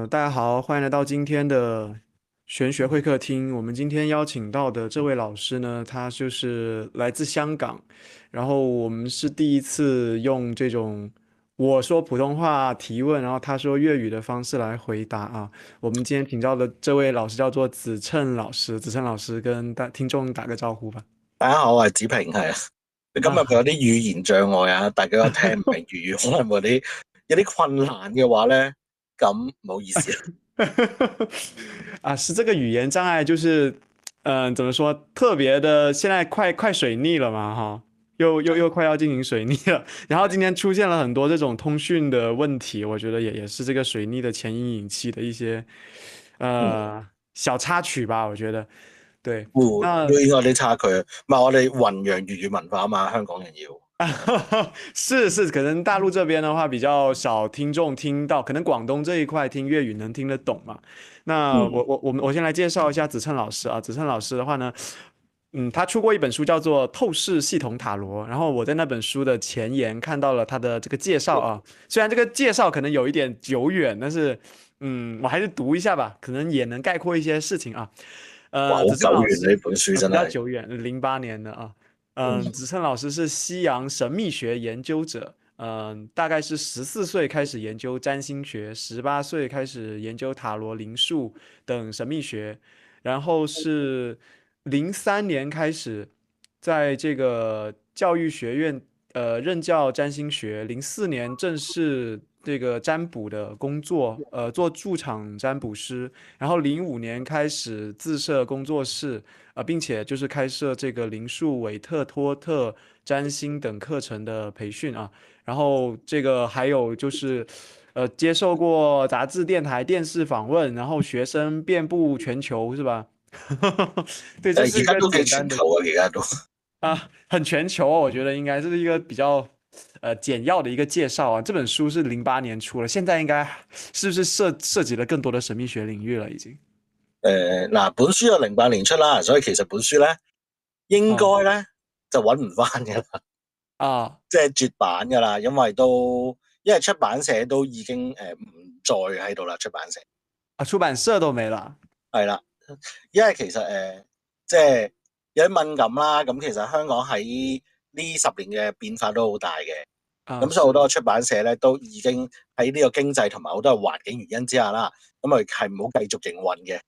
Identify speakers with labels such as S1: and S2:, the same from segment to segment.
S1: 大家好，欢迎来到今天的玄学会客厅。我们今天邀请到的这位老师呢，他就是来自香港，然后我们是第一次用这种我说普通话提问，然后他说粤語的方式來回答啊。我們今天請到的這位老師叫做子琛老師，子琛老師跟聽眾打個招呼吧。
S2: 大家好，我係子平，係啊。你今日
S1: 啊，
S2: 有啲語言障礙啊，大家都聽唔明粵語，可能有啲困難嘅話咧，咁唔好意思啊。
S1: 啊，是這個語言障礙，就是，怎麼說，特別的，現在快水逆了嘛，哈，又快要進行水逆了，然後今天出現了很多這種通訊的問題，我覺得也是這個水逆的前因引起的一些，
S2: 嗯，
S1: 小插曲吧，我覺得，對，那
S2: 都應該有啲差距啊。唔係我哋弘揚粵語文化啊嘛，香港人要。
S1: 是是，可能大陸這邊的話比較少聽眾聽到，可能廣東這一塊聽粵語能聽得懂嘛。那
S2: 嗯
S1: 我先來介紹一下子琛老師啊，子琛老師的話呢，他出過一本書叫做《透視系統塔羅》，然後我在那本書的前言看到了他的這個介紹啊，雖然這個介紹可能有一點久遠，但是我還是讀一下吧，可能也能概括一些事情啊。
S2: 哇，好
S1: 子琛
S2: 久
S1: 老師
S2: 遠呢本書
S1: 比較
S2: 真係。
S1: 久遠，08年的啊。
S2: 嗯，
S1: 子琛老師是西洋神秘學研究者，大概是14歲開始研究占星學，18歲開始研究塔羅、靈數等神秘學，然後是03年開始在這個教育學院任教占星學，04年正式這個占卜的工作，做駐場占卜師，然後05年開始自設工作室。並且就是開設這個靈數、韋特托特、占星等課程的培訓啊，然後這個還有就是，接受過雜誌、電台、電視訪問，然後學生遍佈全球，是吧？對，這是一個
S2: 而家都幾
S1: 簡單的
S2: 全球啊，而家都。
S1: 啊，很全球哦，我覺得應該這是一個比較簡要的一個介紹啊。這本書是08年出了，現在應該是不是涉及了更多的神秘學領域了？已經
S2: 嗱，本書有08年出啦，所以其實本書咧應該
S1: 啊
S2: 咧就揾唔翻嘅啦，
S1: 啊
S2: 即係絕版噶啦，因為出版社都已經唔再喺度啦，出版社。
S1: 啊，出版社都沒了
S2: 係啦，因為其實即係有啲敏感啦。咁其實香港喺呢10年嘅變化都好大嘅，
S1: 啊，
S2: 咁所以好
S1: 是
S2: 多出版社咧都已經喺呢個經濟同埋好多環境原因之下啦，咁佢係唔好繼續營運嘅。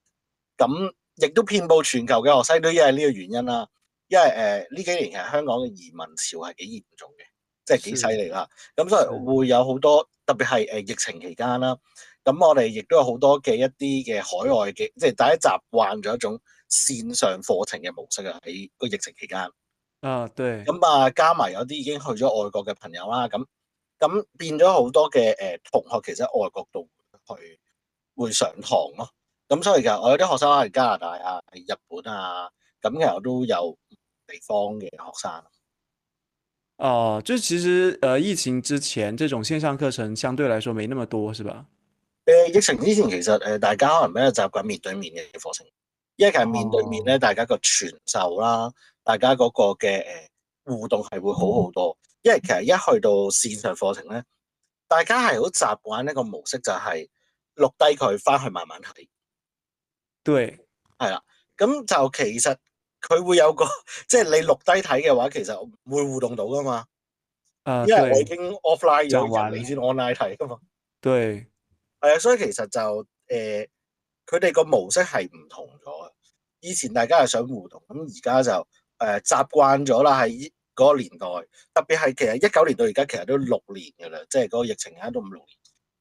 S2: 咁亦都遍佈全球嘅學生都因為呢個原因啦。因為呢幾年其實香港嘅移民潮係幾嚴重嘅，即係幾犀
S1: 是
S2: 利啦。咁所
S1: 是。
S2: 以會有好多，特別係疫情期間啦。咁我哋亦都有好多嘅一啲嘅海外嘅，即係大家習慣咗一種線上課程嘅模式啊，喺個疫情期間。
S1: 啊，對，
S2: 咁啊，加埋有啲已經去咗外國嘅朋友啦，咁變咗好多嘅同學其實喺外國度會上堂咯。咁所以其實我有啲學生係加拿大啊、係日本啊，咁其實我都有地方嘅學生。
S1: 哦、就其實疫情之前這種線上課程相對來說沒那麼多，是吧？
S2: 疫情之前其實大家可能比較習慣面對面嘅課程，因為其實面對面
S1: 哦，
S2: 咧，大家個傳授啦，大家嗰個嘅互動係會好好多。因為其實一去到線上課程咧，大家係好習慣一個模式，就係錄低佢翻去慢慢睇。
S1: 對，
S2: 係啦。咁就其實佢會有個即係你錄低睇嘅話，其實唔會互動到噶嘛，因為我已
S1: 對，
S2: 經 offline 咗，
S1: 講完了，
S2: 人你先 online 睇噶嘛。
S1: 對，
S2: 係啊，所以其實就佢哋個模式係唔同咗嘅。以前大家係想互動，咁而家就習慣咗啦。喺嗰個年代，特別係其實19年到而家，其實都6年嘅啦，即係嗰個疫情而家都5、6年。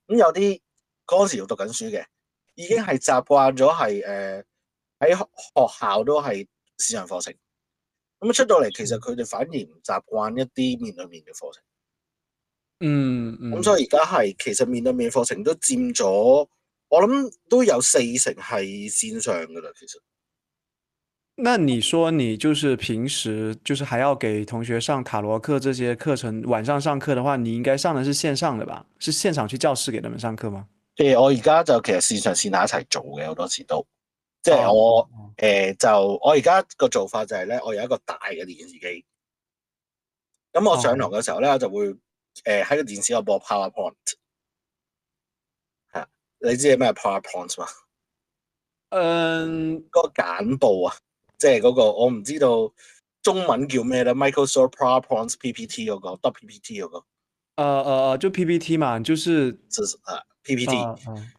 S2: 咁有啲嗰陣時要讀緊書嘅，已經係習慣咗係喺學校都係線上課程。咁出到嚟，其實佢哋反而唔習慣一啲面對面嘅課程。咁所以而家係其實面對面課程都佔咗，我諗都有40%係線上噶啦。其實
S1: 那你說你就是平時就是還要給同學上塔羅課這些課程，晚上上課的話，你應該上的是線上的吧？是現場去教室給他們上課嗎？
S2: 我而家就其實線上線下一齊做嘅，好多時都即係
S1: 哦，
S2: 我而家個做法就係咧，我有一個大嘅電視機，咁我上堂
S1: 哦，
S2: 嘅時候咧，我就會喺個電視度播 PowerPoint。係啊，你知係咩 PowerPoint 嘛？
S1: 嗯，
S2: 嗰個簡報啊，即係嗰個我唔知道中文叫咩咧，Microsoft PowerPoint PPT 嗰個得 PPT 嗰個，
S1: 就 PPT 嘛，就是啊
S2: PPT。
S1: 啊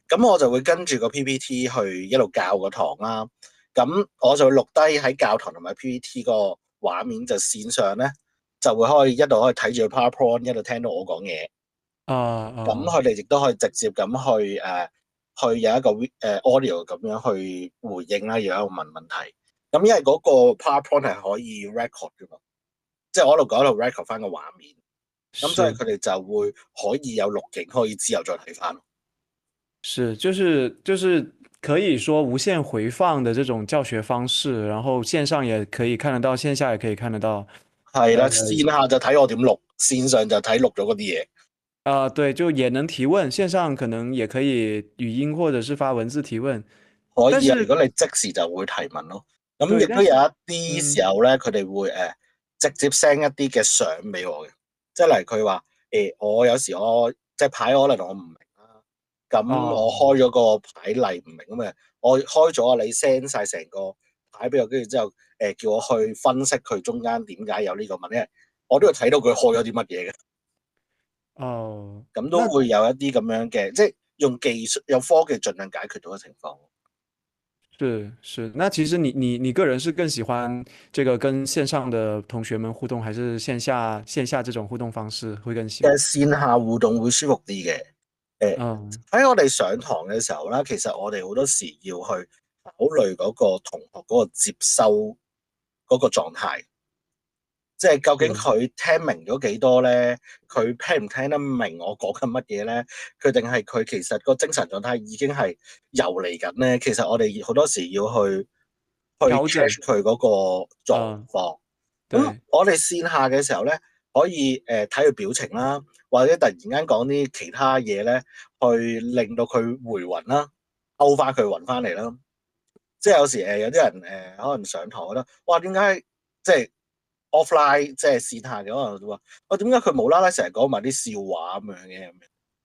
S2: 咁我就會跟住個 PPT 去一路教個堂啦。咁我就會錄低喺教堂同埋 PPT 個畫面，就線上咧就會一路可以睇住個 PowerPoint，一路聽到我講嘢。
S1: 啊
S2: 咁
S1: 啊，
S2: 佢哋亦都可以直接咁去有一個audio 咁樣去回應啦，有一個問題。咁因為嗰個 PowerPoint 係可以 record 嘅嘛，即係我喺度講喺度 record 翻個畫面，咁所以
S1: 是
S2: 佢哋就會可以有錄影，可以之後再睇翻。
S1: 是，就是可以說無限回放的這種教學方式，然後線上也可以看得到，線下也可以看得到。
S2: 係啦，線下就睇我點錄，線上就睇錄咗嗰啲嘢。
S1: 對，就也能提問，線上可能也可以語音或者是發文字提問。
S2: 可以啊，如
S1: 但是，
S2: 果你即時就會提問咯。咁
S1: 對，
S2: 亦都有
S1: 但是，
S2: 一啲時
S1: 嗯，
S2: 候咧，佢哋會直接 send 一啲嘅相俾我嘅，即係例如佢話我有時我即係牌可能我唔明啦，咁我
S1: 哦
S2: 開咗個牌例唔明咁啊，我開咗你 send 晒成個牌俾我，跟住之後叫我去分析佢中間點解有呢個問題，我都要睇到佢開咗啲乜嘢嘅，
S1: 哦，
S2: 咁都
S1: 那
S2: 會有一啲咁樣嘅，即係用技術用科技盡量解決到嘅情況。
S1: 是是，那其實你個人是更喜歡這個跟線上的同學們互動，還是線下這種互動方式會更喜歡？
S2: 嘅線下互動會舒服啲嘅。誒
S1: 嗯
S2: 喺我哋上堂嘅時候啦，其實我哋好多時要去考慮嗰個同學嗰個接收嗰個狀態，即係究竟
S1: 是
S2: 佢聽明咗幾多咧？佢聽唔聽得明我講緊乜嘢咧？佢定係佢其實個精神狀態已經係游離緊咧？其實我哋好多時要去
S1: 調整，catch
S2: 佢嗰個狀
S1: 嗯，
S2: 況。咁
S1: 對，
S2: 我哋線下嘅時候咧，可以睇佢表情啦，或者突然間講啲其他嘢咧，去令到佢回魂啦，勾翻佢魂翻嚟啦。即係有時有啲人可能上堂覺得，哇點解即係 offline 即係線下嘅可能話，哇點解佢無啦啦成日講埋啲笑話咁樣嘅咁樣，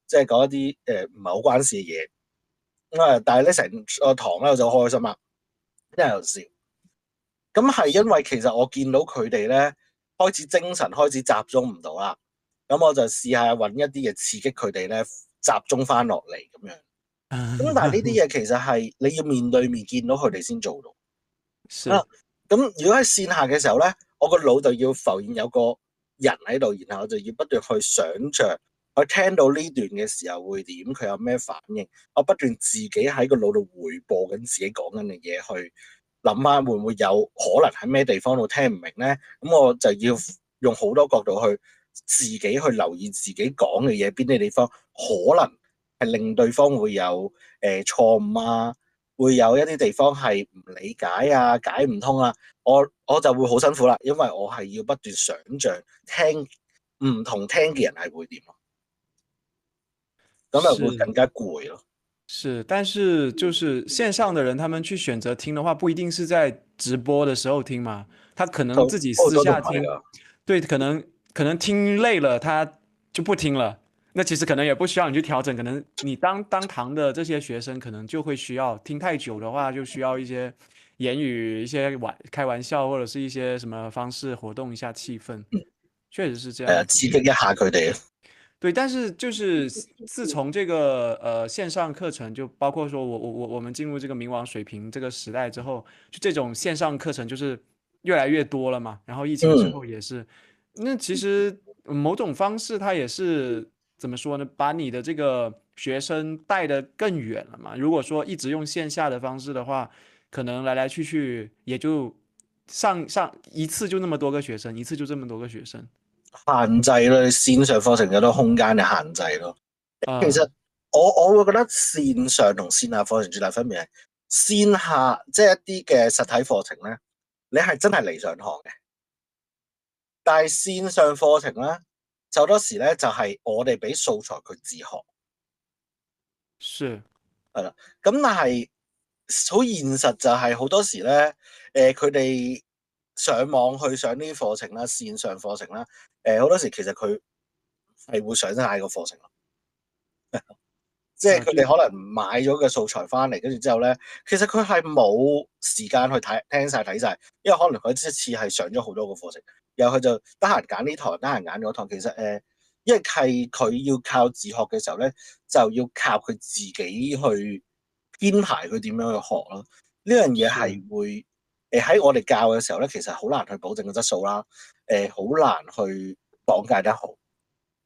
S2: 即係講一啲唔係好關事嘅嘢。但係咧成個堂咧我就開心啦，因為有笑。咁係因為其實我見到佢哋咧開始精神開始集中唔到啦，咁我就試下揾一啲嘢刺激佢哋咧集中翻落嚟咁樣。咁但係呢啲嘢其實係你要面對面見到佢哋先做到。啊，
S1: 是
S2: 咁如果喺線下嘅時候咧，我個腦就要浮現有個人喺度，然後我就要不斷去想像，去聽到呢段嘅時候會點，佢有咩反應，我不斷自己喺個腦度回播緊自己講緊嘅嘢，去諗下會唔會有可能喺咩地方度聽唔明咧？咁我就要用好多角度去自己去留意自己講嘅嘢，邊啲地方可能係令對方會有錯誤啊。會有一啲地方係唔理解啊、解唔通啊，我就會好辛苦啦，因為我係要不斷想像聽唔同聽嘅人係會點咯，咁就會
S1: 是
S2: 更加攰咯。
S1: 是，但是就是線上的人，他們去選擇聽的話，不一定是在直播的時候聽嘛，他可能自己私
S2: 好多都唔
S1: 下聽，
S2: 係㗎，
S1: 對，可能聽累了，他就不聽了。那其實可能也不需要你去調整，可能你當堂的這些學生可能就會需要聽太久的話，就需要一些言語、一些開玩笑或者是一些什麼方式活動一下氣氛，確實是這
S2: 係啊，
S1: 樣子。
S2: 刺激一下佢哋。
S1: 對，但是就是自從這個線上課程，就包括說我們進入這個明網水平這個時代之後，就這種線上課程就是越來越多了嘛。然後疫情之
S2: 嗯，
S1: 後也是，那其實某種方式它也是怎麼說呢？把你的這個學生帶得更遠了嘛。如果說一直用線下的方式的話，可能來來去去也就上一次就那麼多個學生，一次就這麼多個學生。
S2: 限制咯，線上課程有好多空間嘅限制咯。其實
S1: 啊、
S2: 我會覺得線上同線下課程最大分別係線下即係一啲嘅實體課程咧，你係真係嚟上堂嘅。但係線上課程咧，就好多時咧就係我哋俾素材佢自學，
S1: 是
S2: 係啦。咁但係好現實就係好多時咧，佢哋上網去上呢啲課程啦，線上課程啦，好多時其實佢係會上晒個課程咯，即係佢哋可能買咗嘅素材翻嚟，跟住之後咧，其實佢係冇時間去聽晒睇晒，因為可能佢一次係上咗好多個課程，然後佢就得閒揀呢堂，得閒揀嗰堂。其實因為係佢要靠自學嘅時候咧，就要靠佢自己去編排佢點樣去學咯。呢樣嘢係會喺我哋教嘅時候咧，其實好難去保證個質素啦，好難去講解得好。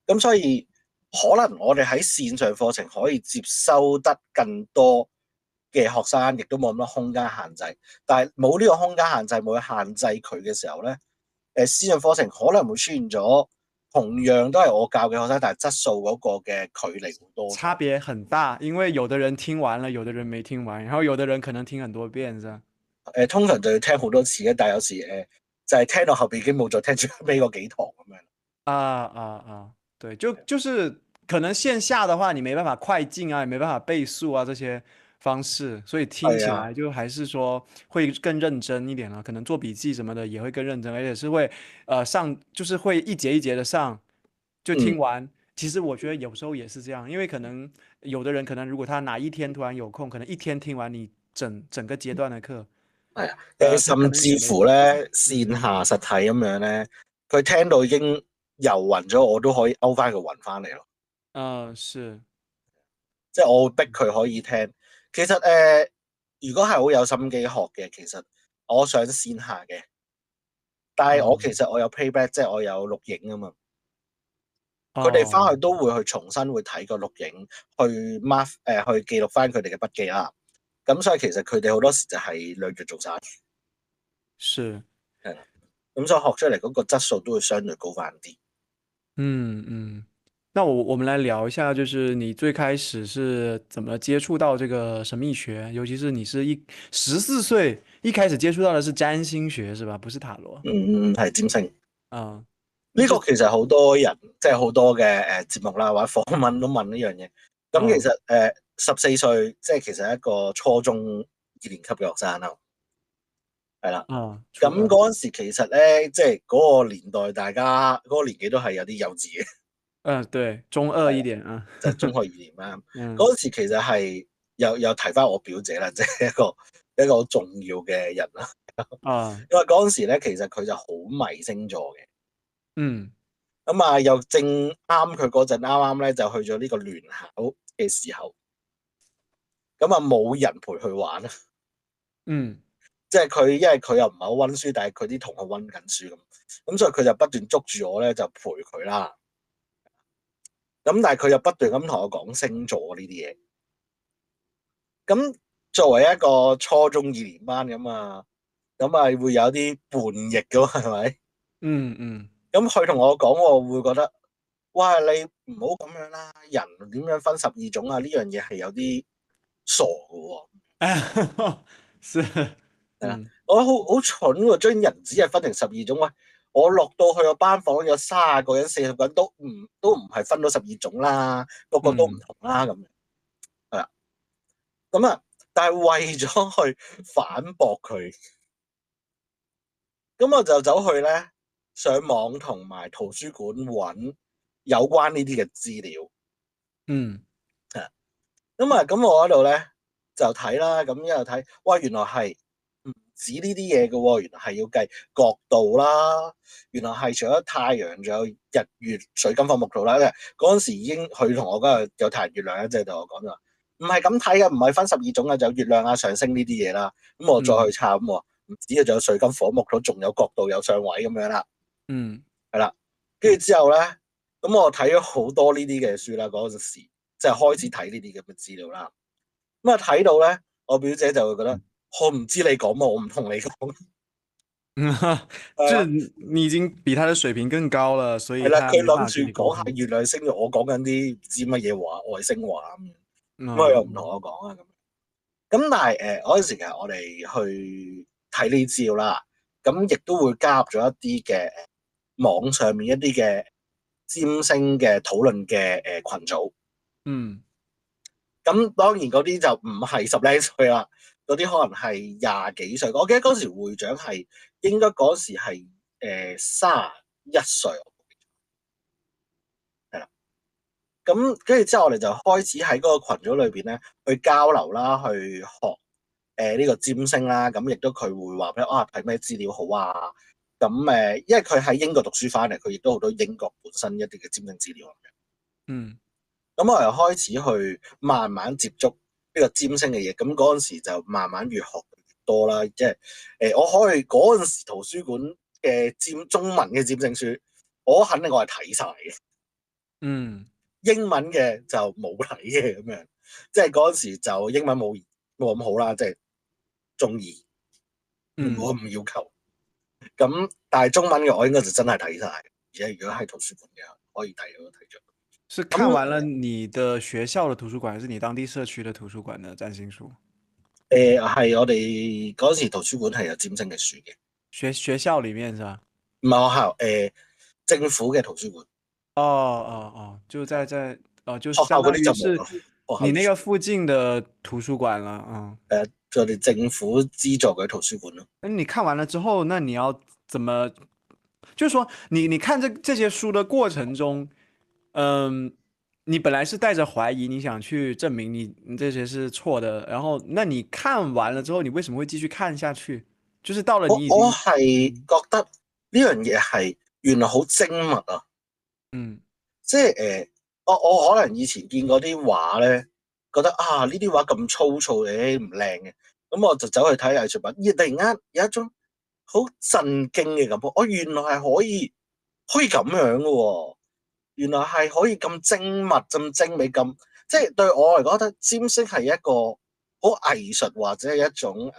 S2: 咁所以可能我哋喺線上課程可以接收得更多嘅學生，亦都冇咁多空間限制。但係冇呢個空間限制，冇去限制佢嘅時候咧，線上課程可能會出現咗同樣都係我教嘅學生，但係質素嗰個嘅距離好多，
S1: 差別很大，因為有的人聽完了，有的人沒聽完，然後有的人可能聽很多遍，是吧？
S2: 通常就要聽好多次嘅，但係有時就係聽到後邊已經冇再聽最尾嗰幾堂咁樣。
S1: 對，就是可能線下的話，你沒辦法快進啊，也沒辦法倍速啊這些方式，所以聽起來就還是說會更認真一點了，可能做筆記什麼的也會更認真，而且是會就是會一節一節的上，就聽完。其實我覺得有時候也是這樣，因為可能有的人可能如果他哪一天突然有空，可能一天聽完你整個階段的課。
S2: 係啊，甚至乎咧線下實體咁樣咧，佢聽到已經遊暈咗，我都可以勾翻佢暈翻嚟咯。
S1: 是，
S2: 即係我會逼佢可以聽。其實如果係好有心機學嘅，其實我想線下嘅，但係我其實我有 playback，即係我有錄影啊嘛。佢哋翻去都會去重新會睇個錄影，去 mark 去記錄翻佢哋嘅筆記啊。咁所以其實佢哋好多時就係兩日做晒。
S1: 是，
S2: 係啦。咁所以學出嚟嗰個質素都會相對高翻啲。
S1: 那我們來聊一下，就是你最開始是怎麼接觸到這個神秘學，尤其是你是14歲一開始接觸到的是占星學，是吧？不是塔羅。
S2: 係占星。
S1: 呢
S2: 個其實好多人即係好多嘅節目啦，或者訪問都問呢樣嘢。咁其實14歲即係其實一個初中2年級嘅學生啦，係啦。咁嗰陣時其實咧，即係嗰個年代，大家嗰個年紀都係有啲幼稚嘅。
S1: 對，中二一點啊，
S2: 就係中學2年啦。嗰陣時其實係又提翻我表姐啦，即係一個好重要嘅人啦。因為嗰陣時咧，其實佢就好迷星座嘅。咁啊，又正啱佢嗰陣，啱啱咧就去咗呢個聯考嘅時候，咁啊冇人陪佢玩啊。即係佢，因為佢又唔係好溫書，但係佢啲同學溫緊書咁所以佢就不斷捉住我咧，就陪佢啦。咁但係佢又不斷咁同我講星座呢啲嘢。咁作為一個初中2年班咁啊會有啲叛逆噶嘛，係咪？咁佢同我講，我會覺得，哇，你唔好咁樣啦，人點樣分12種啊？呢樣嘢係有啲傻噶喎。
S1: 是，
S2: 我好蠢喎，將人只係分成12種。喂，我落到去個班房有30個人、40個人都唔係分到12種啦，個個都唔同啦咁。係啦。咁啊，但係為咗去反駁佢，咁我就走去咧上網同埋圖書館揾有關呢啲嘅資料。咁我喺度咧就睇啦，咁一路睇，哇，原來係唔止呢啲嘢嘅喎，原來係要計角度啦，原來係除咗太陽，仲有日月水金火木土啦。嗰陣時已經佢同我嗰日有太陽月亮，即係同我講咗話，唔係咁睇嘅，唔係分12種嘅，就有月亮啊、上升呢啲嘢啦。咁我再去查，咁唔止啊，仲有水金火木土，仲有角度、有相位咁樣啦。係啦，跟住之後咧，咁我睇咗好多呢啲嘅書啦，嗰陣時即係開始睇呢啲咁嘅資料啦。咁啊睇到咧，我表姐就會覺得我唔知你講乜，我唔同你講。
S1: 就是你已經比他的水平更高了，所以
S2: 係啦，佢諗
S1: 他沒辦法跟你
S2: 住講下
S1: 溝通。
S2: 月亮星座，我講緊啲唔知乜嘢話外星話咁佢又唔同我講啊咁。咁但係嗰陣時其實我哋去睇呢啲資料啦，咁亦都會加入咗一啲嘅網上面一啲嘅占星嘅討論嘅群組。咁當然嗰啲就唔係10零歲啦，嗰啲可能係20幾歲。我記得嗰時會長係應該嗰時係31歲，係啦。咁跟住之後，我哋就開始喺嗰個群組裏邊咧去交流啦，去學呢個占星啦。咁亦都佢會話俾啊睇咩資料好啊。咁因為佢喺英國讀書翻嚟，佢亦都好多英國本身一啲嘅占星資料咁樣。
S1: 嗯
S2: 咁我又開始去慢慢接觸呢個占星嘅嘢。咁嗰陣時就慢慢越學越多啦。即係我可以嗰陣時圖書館嘅中文嘅占星書，我肯定我係睇晒嘅。
S1: 嗯
S2: 英文嘅就冇睇嘅咁樣，即係嗰陣時就英文冇咁好啦，即係中意冇咁要求。咁但係中文嘅我應該就真係睇晒，而且如果喺圖書館嘅可以睇都睇咗。
S1: 是看完了你的學校的圖書館，還是你當地社區的圖書館的占星書？
S2: 係我哋嗰陣時圖書館係有占星嘅書嘅，
S1: 學校裡面是吧？
S2: 唔係學校，政府嘅圖書館。
S1: 哦哦哦，就在哦，就
S2: 學校嗰
S1: 相當
S2: 啲就冇啦，
S1: 於是你那個附近的圖書館了，嗯。
S2: 我哋政府資助嘅圖書館咯。
S1: 那你看完了之後，那你要怎麼？就是說你看這些書的過程中，嗯，你本來是帶着懷疑，你想去證明你這些是錯的，然後那你看完了之後，你為什麼會繼續看下去？就是到了
S2: 我我
S1: 你已經，
S2: 係覺得呢樣嘢係原來好精密啊！
S1: 嗯
S2: 即係我可能以前見過啲畫咧，覺得啊呢啲畫咁粗糙嘅，唔靚嘅，咁我就走去睇藝術品，而突然間有一種好震驚嘅感覺，我原來係可以咁樣嘅喎，原來係可以咁精密、咁精美、咁即係對我嚟講，覺得占星係一個好藝術或者係一種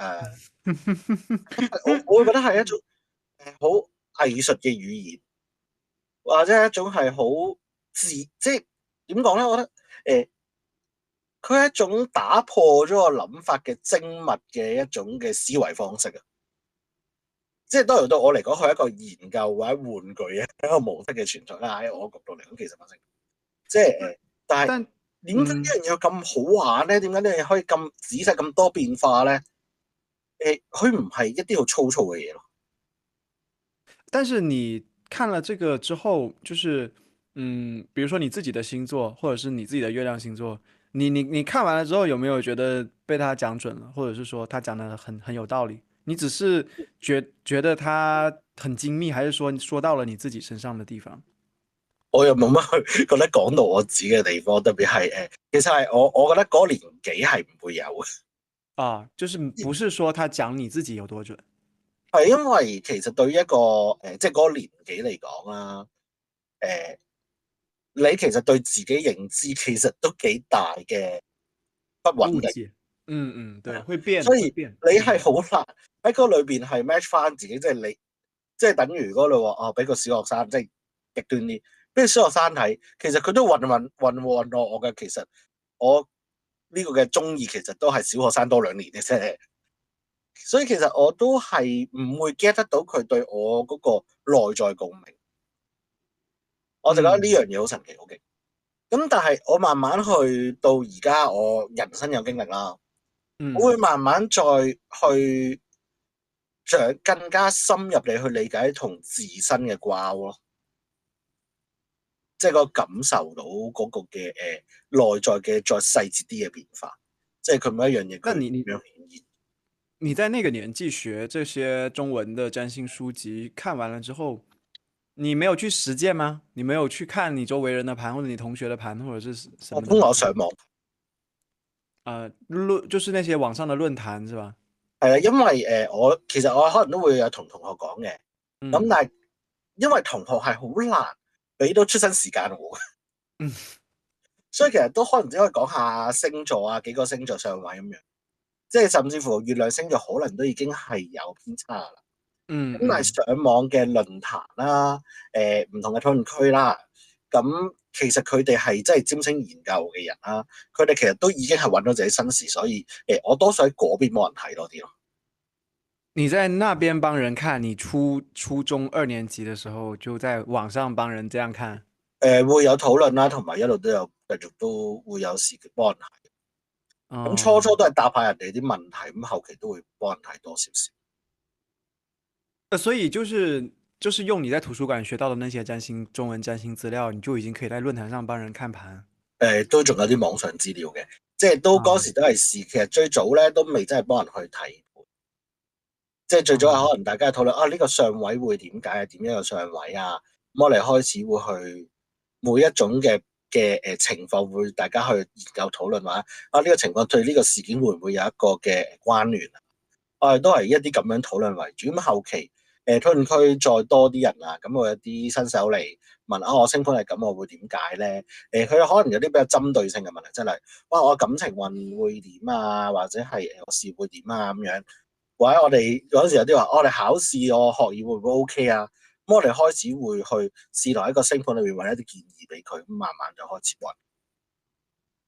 S2: 我會覺得係一種好藝術嘅語言。或者係一種係好即係點講咧？我覺得佢係一種打破咗個諗法嘅精密嘅一種嘅思維方式啊！即係當然對我嚟講，佢係一個研究或者玩具嘅一個模式嘅存在啦。喺我角度嚟講，其實反正即係但係
S1: 但
S2: 點解呢樣嘢咁好玩咧？點解呢樣嘢可以咁仔細咁多變化咧？佢唔係一啲好粗糙嘅嘢咯。
S1: 但是你看了這個之後，就是比如說你自己的星座，或者是你自己的月亮星座，你看完了之後，有沒有覺得被他講準了，或者是說他講得很有道理？你只是覺得他很精密，還是說你說到了你自己身上的地方？
S2: 我又冇乜去覺得講到我自己嘅地方，特別係其實係我覺得嗰個年紀係唔會有嘅。
S1: 啊，就是不是說他講你自己有多準？
S2: 係因為其實對於一個即係嗰個年紀嚟講啦，你其實對自己認知其實都幾大嘅不穩定。
S1: 誤解，對，會變，
S2: 所以
S1: 會變。
S2: 你係好難喺嗰裏邊係 match 翻自己，即係你即係等於如果你話哦，俾個小學生即係極端啲，俾個小學生睇，其實佢都混我嘅。其實我呢個嘅中意其實都係小學生多2年嘅啫。所以其實我都係唔會 get 得到佢對我嗰個內在共鳴，我就覺得呢樣嘢好神奇，好勁。咁但係我慢慢去到而家，我人生有經歷啦，我會慢慢再去更加深入地去理解同自身嘅掛鈎咯，即係個感受到嗰個嘅內在嘅再細節啲嘅變化，即係佢每一樣嘢佢點樣顯現。
S1: 你在那個年紀學這些中文的占星書籍，看完了之後，你沒有去實踐嗎？你沒有去看你周圍人的盤，或者你同學的盤，或者是什麼的？
S2: 我上網
S1: 就是那些網上的論壇是吧？
S2: 係啊，因為我其實我可能都會有同學講嘅，咁但係因為同學係好難俾到出生時間我，所以其實都可能只可以講下星座啊，幾個星座上位咁樣，即係甚至乎月亮星座可能都已經係有偏差啦。咁但係上網嘅論壇啦，唔同嘅討論區啦，咁其實佢哋係真係占星研究嘅人啦，佢哋其實都已經係揾到自己身時，所以我多數喺嗰邊幫人睇多啲咯。
S1: 你在那邊幫人看，你初中2年級的時候就在網上幫人這樣看？
S2: 會有討論啦，同埋一路都有繼續都會有時幫人睇。咁初初都係答下人哋啲問題，咁後期都會幫人睇多少少。
S1: 所以就是用你在圖書館學到的那些中文占星資料，你就已經可以在論壇上幫人看盤。
S2: 都仲有啲網上資料嘅，即係都嗰時都係試，其實最早咧都未真係幫人去睇。即係最早係可能大家討論啊，呢個上位會點解啊？點樣個上位啊？咁我哋開始會去每一種嘅情況，會大家去研究討論話啊，呢個情況對呢個事件會唔會有一個嘅關聯啊？我哋都係一啲咁樣討論為主。咁後期討論區再多啲人啊，咁我有啲新手嚟問啊，我升盤係咁，我會點解咧？佢可能有啲比較針對性嘅問題，即係例如哇，我感情運會點啊？或者係我事業會點啊？咁樣。或者我哋嗰陣時有啲話，我哋考試我學業會唔會 OK 啊？咁我哋開始會去試落一個星盤裏面揾一啲建議俾佢，咁慢慢就開始揾。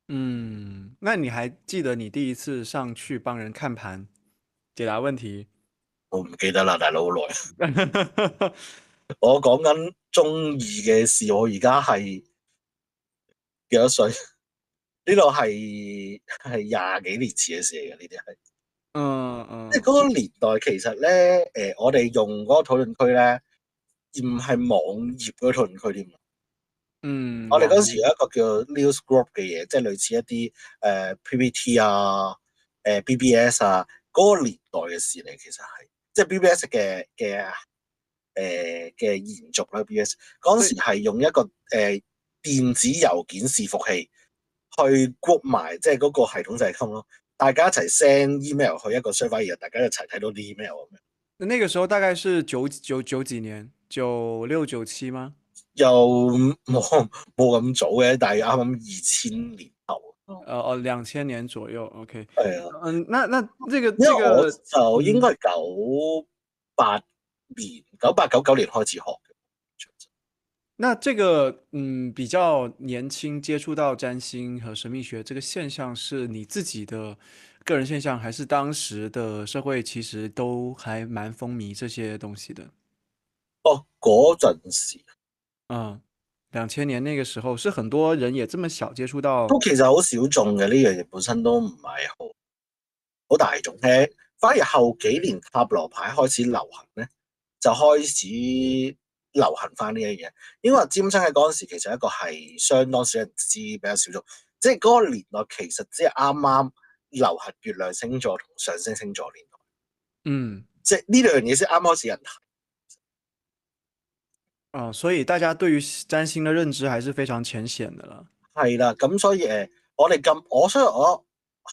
S1: 嗯，那你還記得你第一次上去幫人看盤、解答問題？
S2: 我唔記得啦，大佬好耐。我講緊中二嘅事，我而家係幾多歲？呢度係廿幾年前嘅事嚟嘅，呢啲係。
S1: 嗯嗯
S2: 即係嗰個年代，其實咧，我哋用嗰個討論區咧，而唔係網頁嗰個討論區添。
S1: 嗯，
S2: 我哋嗰
S1: 網頁。
S2: 時有一個叫 news group 嘅嘢，即係類似一啲PPT 啊、BBS 啊，嗰個年代嘅事嚟，其實係即係 BBS 嘅延續啦。BBS 嗰陣時係用一個電子郵件伺服器去 group 埋，即係嗰個系統就係通咯。大家一齊 send email 去一個 server，然後大家一齊睇到啲 email 咁樣。
S1: 那個時候大概是九幾年，96、97嗎？
S2: 又冇咁早嘅，但係啱啱2000年頭。
S1: 2000年左右，OK。
S2: 係啊。
S1: 嗯，那這個
S2: 因為我
S1: 這個，
S2: 就應該係98年、98、99年開始學嘅。
S1: 那這個比較年輕接觸到占星和神秘學這個現象，是你自己的個人現象，還是當時的社會其實都還蠻風靡這些東西的？
S2: 哦，嗰陣時
S1: 嗯，2000年那個時候，是很多人也這麼小接觸到。
S2: 都其實好小眾嘅，呢樣嘢本身都唔係好大眾嘅，反而後幾年塔羅牌開始流行咧，就開始流行翻呢一樣嘢。因為占星喺嗰陣時其實一個係相當少人知，比較小眾，即係嗰個年代其實只係啱啱流行月亮星座同上升星座年代，
S1: 嗯，
S2: 即係呢兩樣嘢先啱開始人睇。
S1: 所以大家對於占星的認知還是非常淺顯的啦。
S2: 係啦，咁所以所以我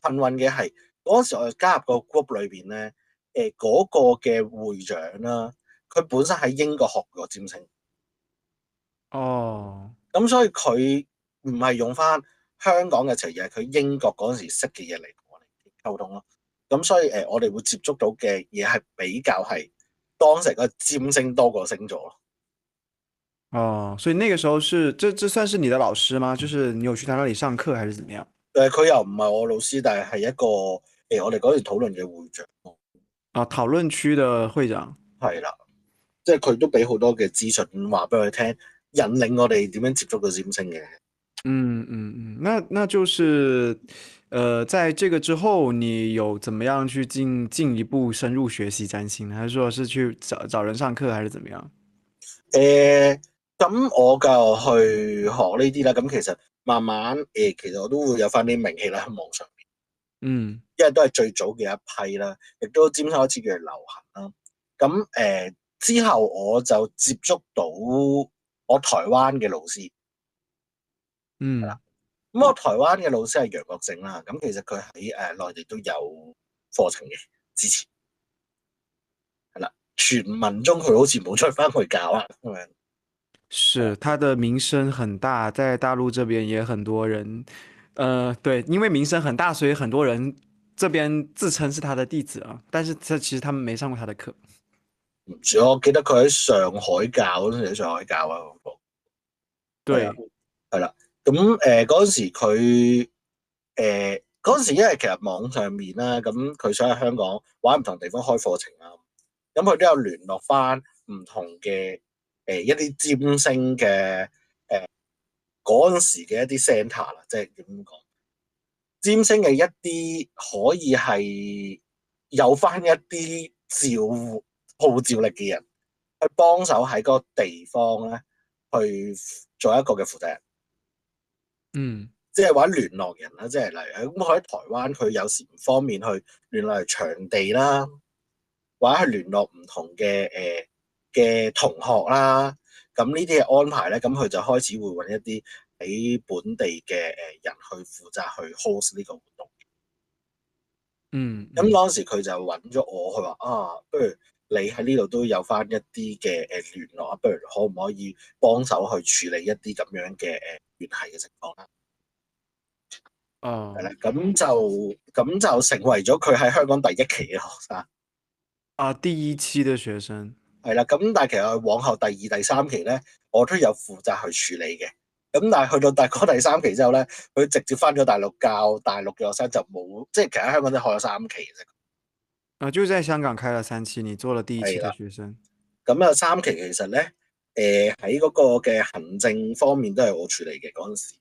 S2: 幸運嘅係嗰陣時我加入個 group 裏邊咧，嗰個嘅會長啦，佢本身喺英國學過占星。
S1: 哦，
S2: 咁所以佢唔係用翻香港嘅詞，而係佢英國嗰陣時識嘅嘢嚟同我哋溝通咯。咁所以我哋會接觸到嘅嘢係比較係當成個占星多過星座咯。
S1: 哦，所以那個時候是，這算是你的老師嗎？就是你有去他那裡上課還是怎麼樣？
S2: 佢又唔係我老師，但係一個我哋嗰時討論嘅會長咯。
S1: 啊，討論區的會長。
S2: 係啦，即係佢都俾好多嘅資訊話俾我哋聽，引領我哋點樣接觸到占星嘅。
S1: 那就是，在這個之後，你有怎麼樣去進一步深入學習占星呢？還是說是去找人上課，還是怎麼樣？
S2: 咁我就去學呢啲啦。咁其實慢慢其實我都會有翻啲名氣啦喺網上面。
S1: 嗯，
S2: 因為都係最早嘅一批啦，亦都占星開始嘅流行啦。咁之後我就接觸到我台灣嘅老師。係啦。咁我台灣嘅老師係楊國正啦。咁其實佢喺內地都有課程嘅，之前係啦。傳聞中佢好似冇出翻去教啊咁樣。
S1: 是，他的名聲很大，在大陸這邊也很多人，對，因為名聲很大，所以很多人這邊自稱是他的弟子啊，但是其實他們沒上過他的課。
S2: 唔知，我記得佢喺上海教，嗰陣時喺上海教啊。係啊。
S1: 對，
S2: 係啦。咁嗰陣時佢嗰陣時，因為其實網上面啦，咁佢想喺香港玩唔同地方開課程啦，咁佢都有聯絡翻唔同嘅一啲占星嘅嗰陣時嘅一啲 centre 啦，即係點講占星嘅一啲可以係有翻一啲號召力嘅人去幫手喺嗰個地方咧去做一個嘅負責人。
S1: 嗯，
S2: 即係玩聯絡人啦，即係例如咁，佢喺台灣佢有時唔方便去聯絡場地啦，或者去聯絡唔同嘅同學啦，咁呢啲嘅安排咧，咁佢就開始會揾一啲喺本地嘅人去負責去 host 呢個活動。咁當時佢就揾咗我，佢話啊，不如你喺呢度都有翻一啲嘅聯絡啊，不如可唔可以幫手去處理一啲咁樣嘅聯繫嘅情況啦？係啦，咁就成為咗佢喺香港第一期嘅學生。
S1: 第一期的學生。
S2: 係啦，咁但係其實往後第二、第三期咧，我都有負責去處理嘅。咁但係去到第三期之後咧，佢直接翻咗大陸教大陸嘅學生就冇，即係其實喺香港都開咗3期嘅啫。
S1: 就在香港開了3期，你做了第一期
S2: 係啦，
S1: 的學生。
S2: 咁有3期其實咧，喺嗰個嘅行政方面都係我處理嘅嗰陣時。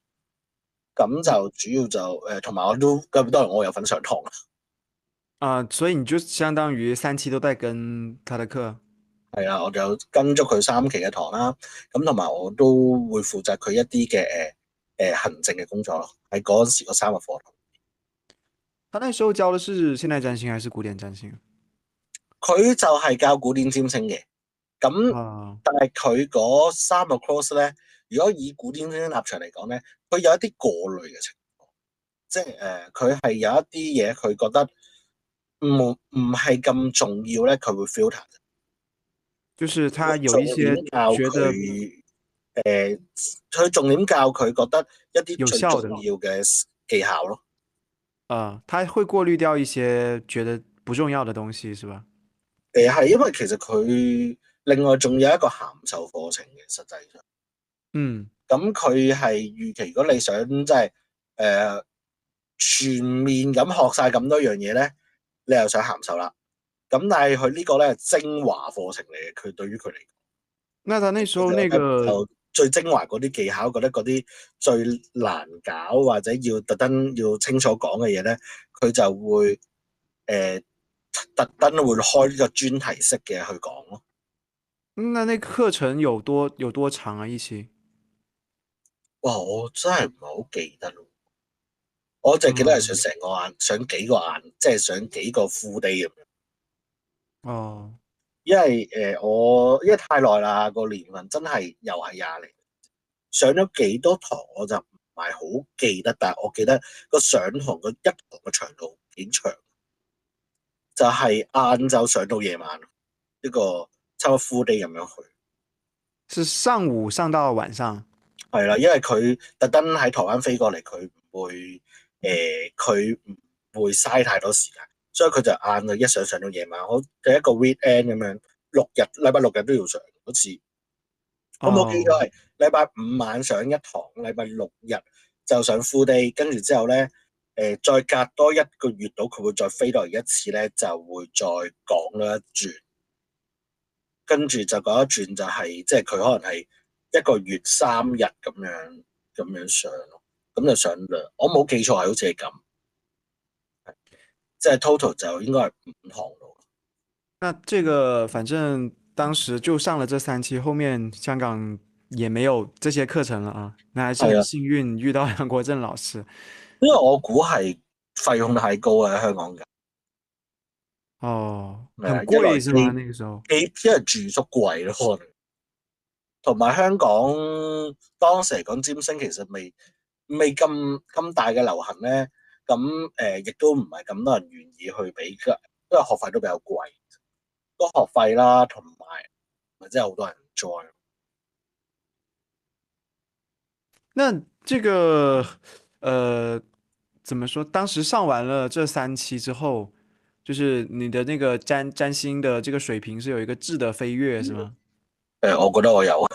S2: 咁就主要就同埋我都咁當然我有份上堂啦。
S1: 所以你就相當於3期都在跟他的課。
S2: 係啦，我就跟咗佢3期嘅堂啦，咁同埋我都會負責佢一啲嘅行政嘅工作咯，喺嗰陣時嗰3個課堂。
S1: 他那時候教的是現代占星還是古典占星？
S2: 佢就係教古典占星嘅，咁但係佢嗰3個 course 咧，如果以古典占星立場嚟講咧，佢有一啲過濾嘅情況，即係佢係有一啲嘢佢覺得唔係咁重要咧，佢會 filter。
S1: 就是他有一些覺得
S2: 佢重點教佢覺得一啲最重
S1: 有效的
S2: 要嘅技巧咯。
S1: 他會過濾掉一些覺得不重要的東西，是吧？
S2: 係因為其實佢另外仲有一個函授課程嘅，實際上。咁佢係預期，如果你想即係全面咁學晒咁多樣嘢咧，你又想函授啦。咁但係佢呢個咧係精華課程嚟嘅，佢對於佢嚟講。
S1: 那他那時候那個
S2: 就最精華嗰啲技巧，覺得嗰啲最難搞或者要特登要清楚講嘅嘢咧，佢就會特登會開呢個專題式嘅去講咯。
S1: 那課程有多長啊？一期？
S2: 哇！我真係唔係好記得咯，我淨係記得係上成個晏，上幾個晏，即係上幾個 full day 咁樣。因為太耐啦，個年份真係又係20年，上咗幾多堂我就唔係好記得，但係我記得個上堂個一堂嘅長度幾長，就係晏晝上到夜晚，一個差唔多 full day 咁樣去。
S1: 是上午上到晚上？
S2: 係啦，因為佢特登喺台灣飛過嚟，佢唔會嘥太多時間，所以佢就晏晝一上到夜晚，好第一個 weekend 咁樣，禮拜六日都要上，好似我冇記錯係禮拜5晚上一堂，禮拜6日就上 full day，跟住之後咧，再隔多1個月到，佢會再飛落嚟一次咧，就會再講多一轉，跟住就講一轉就係、即係佢可能係1個月3日咁樣上咯，咁就上兩，我冇記錯係好似係咁，即係 total 就應該係5堂咯。
S1: 那這個反正當時就上了這3期，後面香港也沒有這些課程了啊。那還是很幸運遇到楊國正老師。
S2: 因為我估係費用太高啊，喺香港㗎。
S1: 很貴是嗎？那個時候
S2: 因為住宿貴咯，可能同埋香港當時嚟講，占星其實未咁大嘅流行咧，咁亦都唔係咁多人願意去俾㗎，因為學費都比較貴，個學費啦，同埋真係好多人 join。
S1: 那這個怎麼說？當時上完了這3期之後，就是你的那個占星的這個水平是有一個質的飛躍，是嗎？
S2: 我覺得我有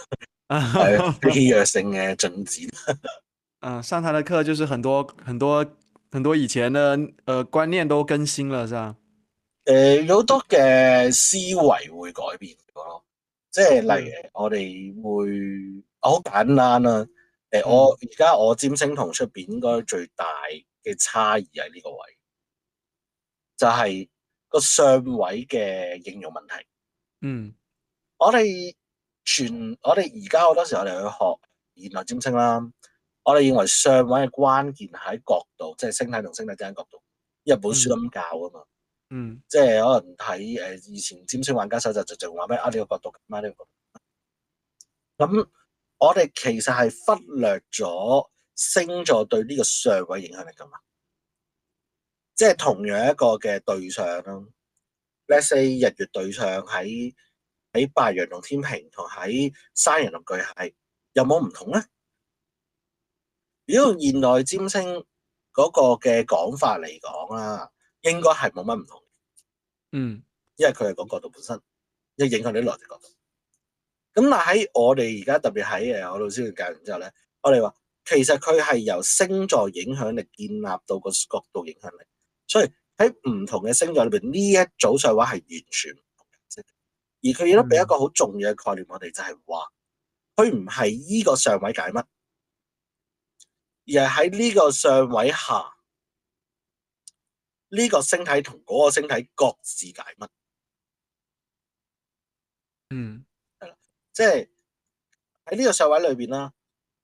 S2: 係飛躍性嘅進展。
S1: 上他的課就是很多以前的觀念都更新了，是吧？
S2: 有好多嘅思維會改變咗咯，即係例如我哋會好簡單啦。我而家我占星同出邊應該最大嘅差異喺呢個位，就係個相位嘅應用問題。我哋而家好多時候我哋去學現代占星啦，我哋認為相位嘅關鍵喺角度，即係星體同星體之間角度。一本書咁教啊嘛，
S1: 嗯
S2: 即係可能睇以前占星玩家手就仲話咩啊呢個角度咁啊呢個角度。咁我哋其實係忽略咗星座對呢個相位影響力噶嘛，即係同樣一個嘅對象啦。Let's say 日月對象喺白羊同天秤同喺山羊同巨蟹有冇唔同咧？如果用現代占星嗰個嘅講法嚟講啦，應該係冇乜唔同，
S1: 嗯
S2: 因為佢係講角度本身，一影響你內在角度。咁但喺我哋而家特別喺我老師嘅教完之後咧，我哋話其實佢係由星座影響力建立到個角度影響力，所以喺唔同嘅星座裏邊呢一組上話係完全唔同顏色，而佢亦都俾一個好重要嘅概念我哋，就係話佢唔係依個相位解乜，而係喺呢個相位下呢個星體同嗰個星體各自解乜。
S1: 嗯
S2: 係啦，即係喺呢個相位裏邊啦。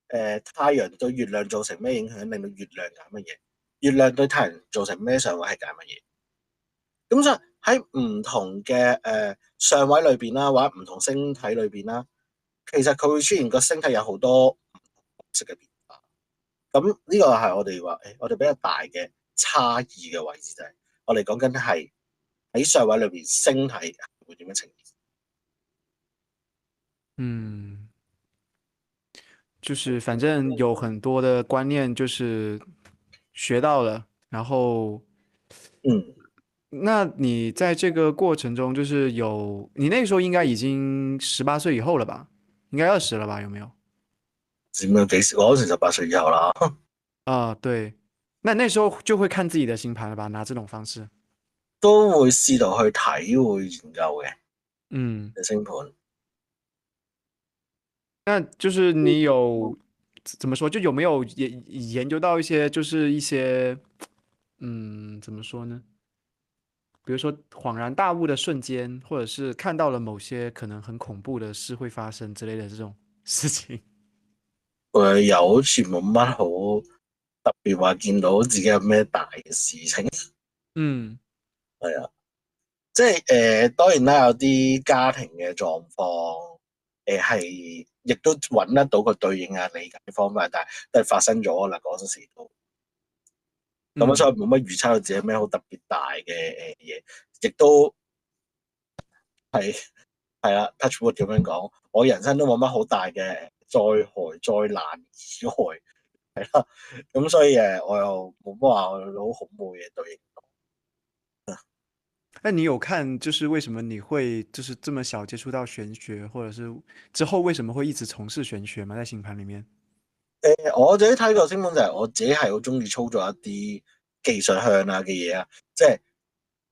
S2: 太陽對月亮造成咩影響，令到月亮解乜嘢？月亮對太陽造成咩相位係解乜嘢？咁所以喺唔同嘅相位裏邊啦，或者唔同星體裏邊啦，其實佢會出現個星體有好多唔同角色嘅變化。咁呢個係我哋話，我哋比較大嘅差異嘅位置就係，我哋講緊係喺相位裏邊星體會點樣呈現。
S1: 嗯，就是反正有很多的观念就是学到了，然后
S2: 嗯，
S1: 那你在这个过程中，就是你那个时候应该已经18岁以后了吧？应該20了吧？有沒有？
S2: 點樣幾時？我嗰時18歲以後啦，
S1: 啊，對，那時候就會看自己的星盤了吧？拿這種方式，
S2: 都會試圖去睇，會研究嘅
S1: 嗯，
S2: 星盤。
S1: 那就是你怎麼說，就有沒有研究到一些，怎麼說呢？比如說恍然大悟的瞬間，或者是看到了某些可能很恐怖的事會發生之類的這種事情。
S2: 又好似冇乜好特別話見到自己有咩大嘅事情，
S1: 嗯
S2: 係啊，即係當然啦，有啲家庭嘅狀況，係亦都揾得到個對應啊理解方法，但係都係發生咗啦嗰陣時都，咁所以冇乜預測到自己咩好特別大嘅嘢，亦都係啦，touch wood 咁樣講，我人生都冇乜好大嘅災害災難意外。係啦，咁所以我又冇乜話好恐怖嘅對應。
S1: 那你有看，就是為什麼你會就是這麼小接觸到玄學，或者是之後為什麼會一直從事玄學嗎？在星盤裏面？
S2: 我自己睇過星盤就係我自己係好中意操作一啲技術向啊嘅嘢啊，即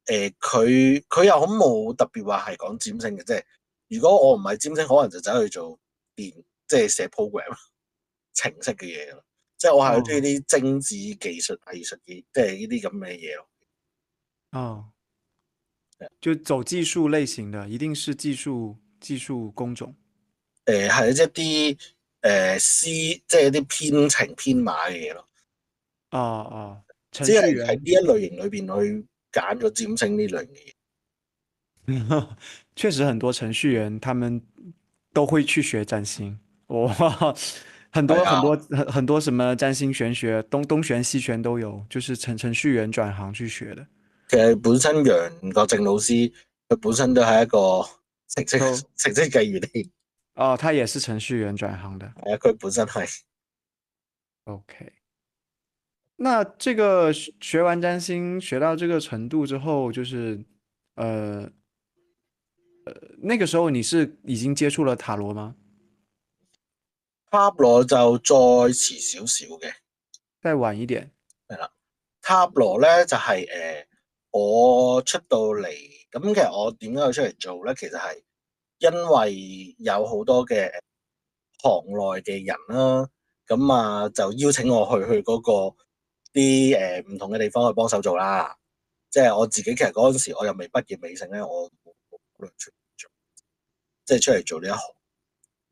S2: 係佢又好冇特別話係講占星嘅，即係如果我唔係占星，可能就走去做即係寫 program 程式嘅嘢咯。即係我係好中意啲精緻技術藝術嘅，即係呢啲咁嘅嘢咯。
S1: 哦，就走技術類型的，一定是技術工種。
S2: 係一啲即係一啲編程編碼嘅嘢咯。
S1: 哦哦，程
S2: 即係
S1: 序員，
S2: 喺呢一類型裏邊去揀咗占星呢類嘅嘢。
S1: 確實很多程序員他們都會去學占星，哇，很多
S2: 係啊，
S1: 很多很多什麼占星玄學，東玄西玄都有，就是程序員轉行去學的。
S2: 其實本身楊國正老師佢本身都係一個程式計員嚟，
S1: 哦，他也是程序員轉行的。
S2: 係啊，佢本身係
S1: OK，那這個學完占星學到這個程度之後，就是呃那個時候你是已經接觸了塔羅嗎？
S2: 塔羅就再遲少少嘅，
S1: 再晚一點。
S2: 係啦。塔羅咧就係我出到嚟咁，其實我點解要出嚟做咧？其實係因為有好多嘅行內嘅人啦，咁啊就邀請我去嗰個啲唔同嘅地方去幫手做啦。即係我自己其實嗰陣時我又未畢業未成咧，我冇出嚟做，即係出嚟做呢一行。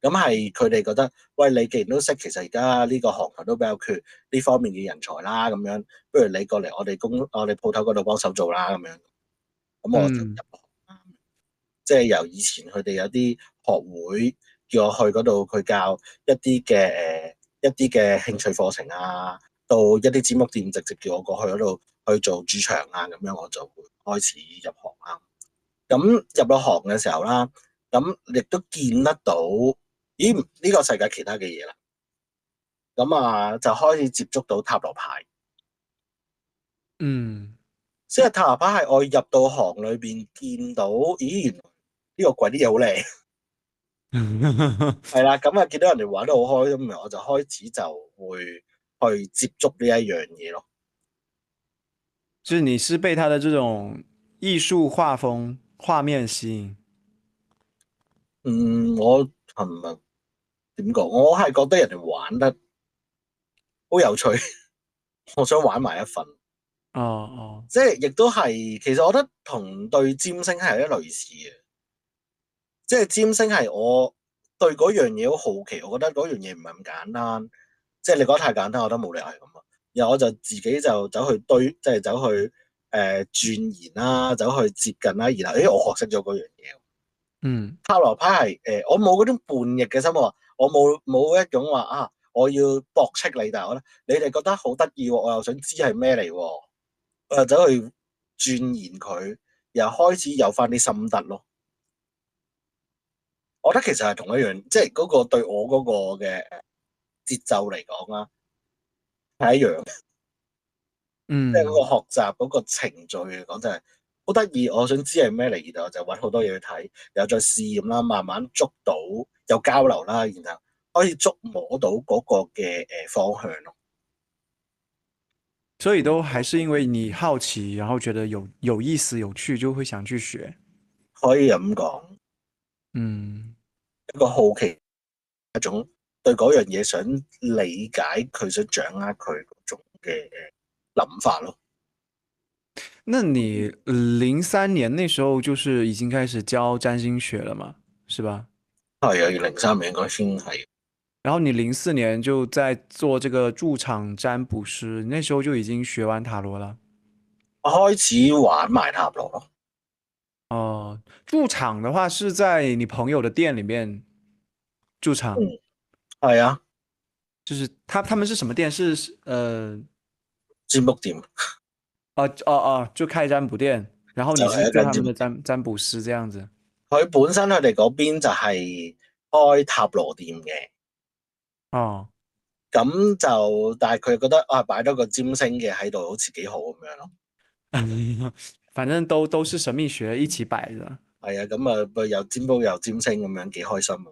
S2: 咁係佢哋覺得，喂，你既然都識，其實而家呢個行業都比較缺呢方面嘅人才啦，咁樣，不如你過嚟我哋鋪頭嗰度幫手做啦，咁樣，咁我就入
S1: 嗯
S2: 行，即係由以前佢哋有啲學會叫我去嗰度，佢教一啲嘅興趣課程啊，到一啲尖屋店直接叫我過去嗰度去做駐場啊，咁樣我就會開始入行啦。咁入咗行嘅時候啦，咁亦都見得到，咦？呢個世界其他嘅嘢啦，咁啊就開始接觸到塔羅牌，
S1: 嗯，
S2: 即係塔羅牌係我入到行裏邊見到，咦？原來呢個櫃啲嘢好靚，係啦，咁啊見到人哋玩得好開心，咁我就開始就會去接觸呢一樣嘢咯。
S1: 就是你是被他的這種藝術畫風、畫面吸引。
S2: 我係咪點講？我係覺得人哋玩得好有趣，我想玩埋一份。
S1: 哦哦，
S2: 即係亦都係，其實我覺得同對占星係一類似嘅，即係占星係我對嗰樣嘢好好奇，我覺得嗰樣嘢唔係咁簡單，即係你覺得太簡單，我覺得冇理由係咁啊。然後我就自己就走去即係走去鑽研啦，走去接近啦，然後我學識咗嗰樣嘢。
S1: 嗯，
S2: 塔羅牌係我冇嗰種叛逆嘅心，我冇一種話啊，我要駁斥你，但係我覺得你哋覺得好得意喎，我又想知係咩嚟喎。我就走去鑽研佢，又開始有翻啲心得咯。我覺得其實係同一樣，即係嗰個對我嗰個嘅節奏嚟講啦，係一樣。即係嗰個
S1: 嗯，
S2: 學習嗰個程序嚟講，真係好得意。我想知係咩嚟，然後就揾好多嘢去睇，然後再試驗啦，慢慢捉到有交流啦，然後可以捉摸到嗰個嘅方向咯。
S1: 所以都還是因為你好奇，然後覺得有意思、有趣，就會想去學。
S2: 可以咁講，
S1: 嗯，
S2: 一個好奇一種對嗰樣嘢想理解佢，想掌握佢嗰種嘅諗法咯。
S1: 那你03年那時候就是已經開始教占星學了嘛，是吧？
S2: 係啊，2003年應該先係。
S1: 然後你04年就在做這個駐場占卜師，那時候就已經學完塔羅了。
S2: 我開始玩埋塔羅咯。
S1: 哦，駐場的話是在你朋友的店裡面駐場，
S2: 嗯，係啊，
S1: 就是他們是什麼店？是
S2: 占卜店
S1: 就開占卜店，然後
S2: 就
S1: 你是
S2: 係一間占卜。
S1: 做他們的占卜師這樣子。
S2: 佢本身佢哋嗰邊就係開塔羅店嘅，
S1: 哦，
S2: 咁就但係佢覺得啊，擺多個占星嘅喺度好似幾好咁樣咯。
S1: 反正都是神秘學一起擺的。
S2: 係啊，咁啊又占卜又占星咁樣幾開心啊！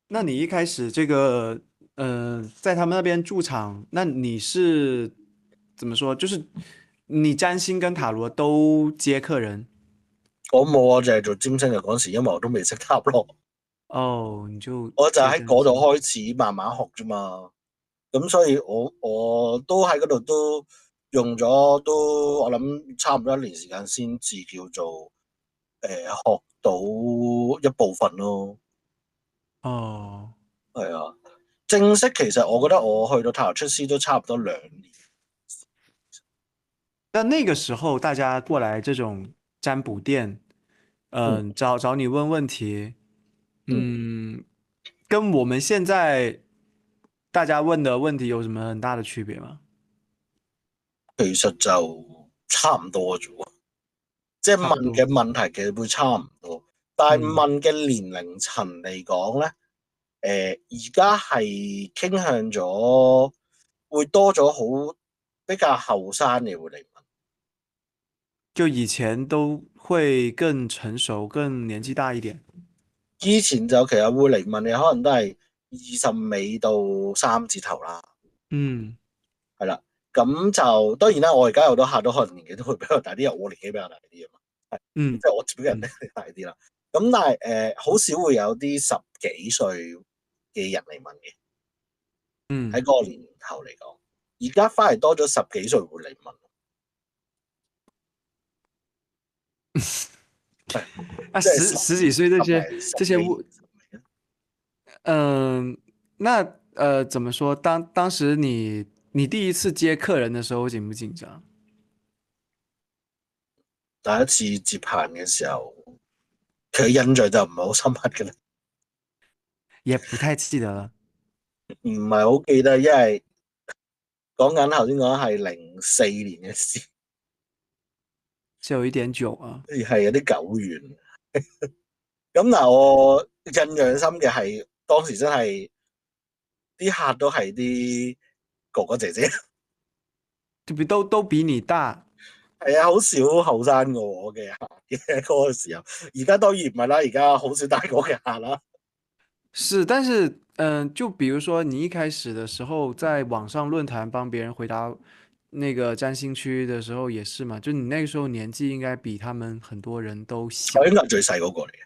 S1: 那你一開始這個，在他們那邊駐場，那你是怎麼說？就是你占星跟塔羅都接客人。
S2: 我冇啊，就係做占星嘅嗰時，因為我都未識塔羅，
S1: 哦，你就
S2: 我就
S1: 接
S2: 喺嗰度
S1: 占星。
S2: 開始慢慢學啫嘛。咁所以我都喺嗰度都用咗都我諗差唔多1年時間先至叫做學到一部分咯。
S1: 哦，
S2: 係啊，正式其實我覺得我去到塔羅出師都差唔多2年。
S1: 但那個時候大家過來這種占卜店，
S2: 嗯
S1: 找你問問題，
S2: 嗯，
S1: 跟我們現在大家問的問題有什麼很大的區別嗎？
S2: 其實就差唔多啫喎，即係問嘅
S1: 差不多。
S2: 問題其實會差唔多，但係
S1: 嗯，
S2: 問嘅年齡層嚟講咧，而家係傾向咗會多咗好比較後生嘅會嚟問。
S1: 就以前都會更成熟，更年紀大一點。
S2: 以前就其實會嚟問嘅，可能都係20尾到3字頭啦，
S1: 嗯
S2: 係啦。咁就當然啦，我而家有好多客都可能年紀都會比較大啲，因為我年紀比較大啲啊嘛，
S1: 嗯
S2: 即係我自己人
S1: 嗯
S2: 咧大啲啦。咁但係好少會有啲十幾歲嘅人嚟問嘅，喺
S1: 嗯，
S2: 嗰個年頭嚟講，而家反而多咗十幾歲會嚟問，係
S1: 啊，
S2: 即係
S1: 十幾歲這些
S2: 十零
S1: 這些
S2: 20尾。
S1: 那怎麼說？當時你第一次接客人的時候緊不緊張？
S2: 第一次接客人嘅時候，佢印象就唔係好深刻嘅啦，
S1: 也不太記得了，
S2: 唔係好記得，因為講緊頭先講係04年嘅事，
S1: 是有一點久啊。
S2: 係有啲久遠。咁但係我印象深嘅係當時真係啲客都係啲哥哥姐姐，
S1: 就都比你大。
S2: 係啊，好少後生過我嘅客嘅嗰個時候。而家當然唔係啦，而家好少大我嘅客啦。
S1: 是，但是就比如說你一開始的時候在網上論壇幫別人回答那個占星區的時候也是嘛，就你那個時候年紀應該比他們很多人都小。
S2: 我應該係最細嗰個嚟嘅。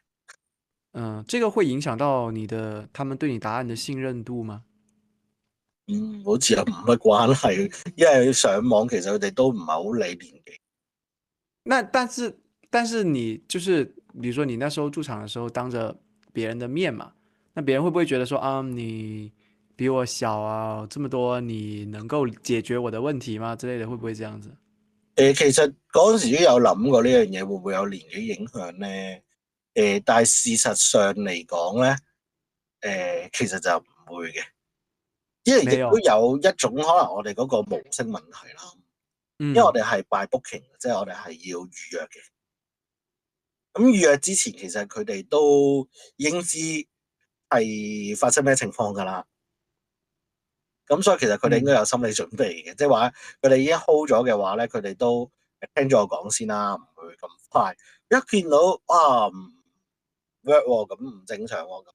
S1: 這個會影響到他們對你答案的信任度嗎？
S2: 好似又冇乜關係，因為上網其實佢哋都唔係好理年紀。
S1: 那但是你就是比如說你那時候駐場的時候當着別人的面嘛，那別人會不會覺得說啊你比我小啊這麼多，你能夠解決我的問題嗎之類的，會不會這樣子？
S2: 其實嗰陣時都有諗過呢樣嘢會唔會有年紀影響咧？但係事實上嚟講咧，其實就唔會嘅，因為亦都
S1: 沒有。
S2: 有一種可能我哋嗰個模式問題啦。因為我哋係 by booking，即係我哋係要預約嘅。咁預約之前，其實佢哋都已經知係發生咩情況㗎啦。咁所以其實佢哋應該有心理準備嘅，即係話佢哋已經 hold 咗嘅話咧，佢哋都聽咗我講先啦，唔會咁快。一見到唔 work 喎，咁唔正常喎，咁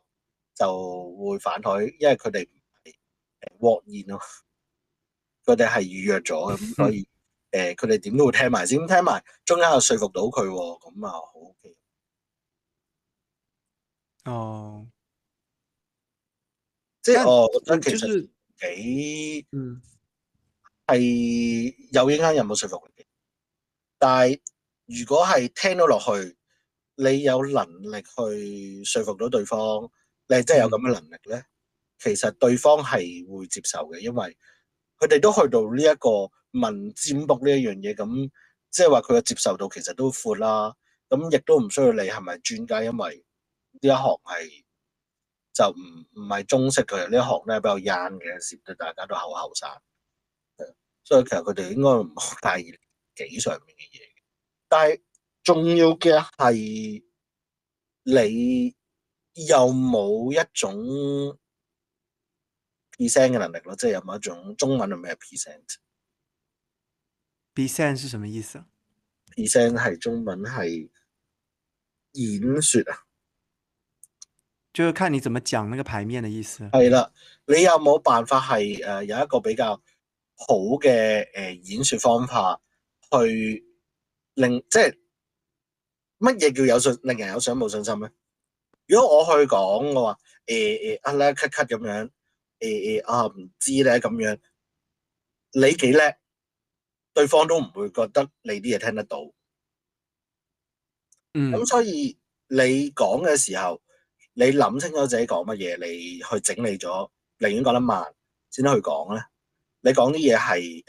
S2: 就會反台，因為佢哋唔係walk in咯，佢哋係預約咗，咁所以佢哋點都會聽埋先，聽埋中間又說服到佢喎，咁啊好 OK。
S1: 哦，
S2: 即係
S1: 那
S2: 我覺得其實
S1: 就是
S2: 幾係有影響有冇說服力嘅，但係如果係聽到落去，你有能力去說服到對方，你係真係有咁嘅能力咧，其實對方係會接受嘅，因為佢哋都去到呢一個問占卜呢一樣嘢，咁即係話佢嘅接受度其實都闊啦，咁亦都唔需要你係咪專家，因為呢一行係就唔係中式嘅，呢一行咧比較 young 嘅，涉到大家都後生，所以其實佢哋應該唔好介意年紀上面嘅嘢，但係重要嘅係你有冇一種 present 嘅能力咯，即係有冇一種中文係咩
S1: present 是什麼意思啊？
S2: present 係中文係演說啊，
S1: 就是看你怎麼講那個牌面的意思。
S2: 係啦，你有冇辦法係有一個比較好嘅演說方法去令即係乜嘢叫令人有想冇信心咧？如果我去講我話咧咳咳咁樣唔知咧咁樣，你幾叻，對方都唔會覺得你啲嘢聽得到。咁所以你講嘅時候，你諗清楚自己講乜嘢，你去整理咗，寧願講得慢先去講咧。你講啲嘢係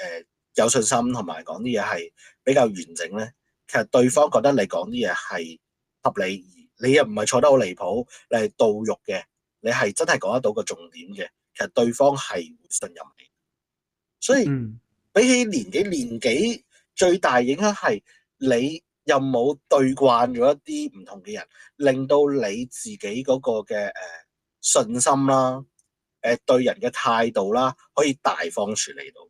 S2: 有信心，同埋講啲嘢係比較完整咧。其實對方覺得你講啲嘢係合理，你又唔係錯得好離譜，你係到肉嘅，你係真係講得到個重點嘅。其實對方係會信任你。所以比起年紀最大影響係你有冇對慣咗一啲唔同嘅人，令到你自己嗰個嘅信心啦，對人嘅態度啦，可以大方處理到。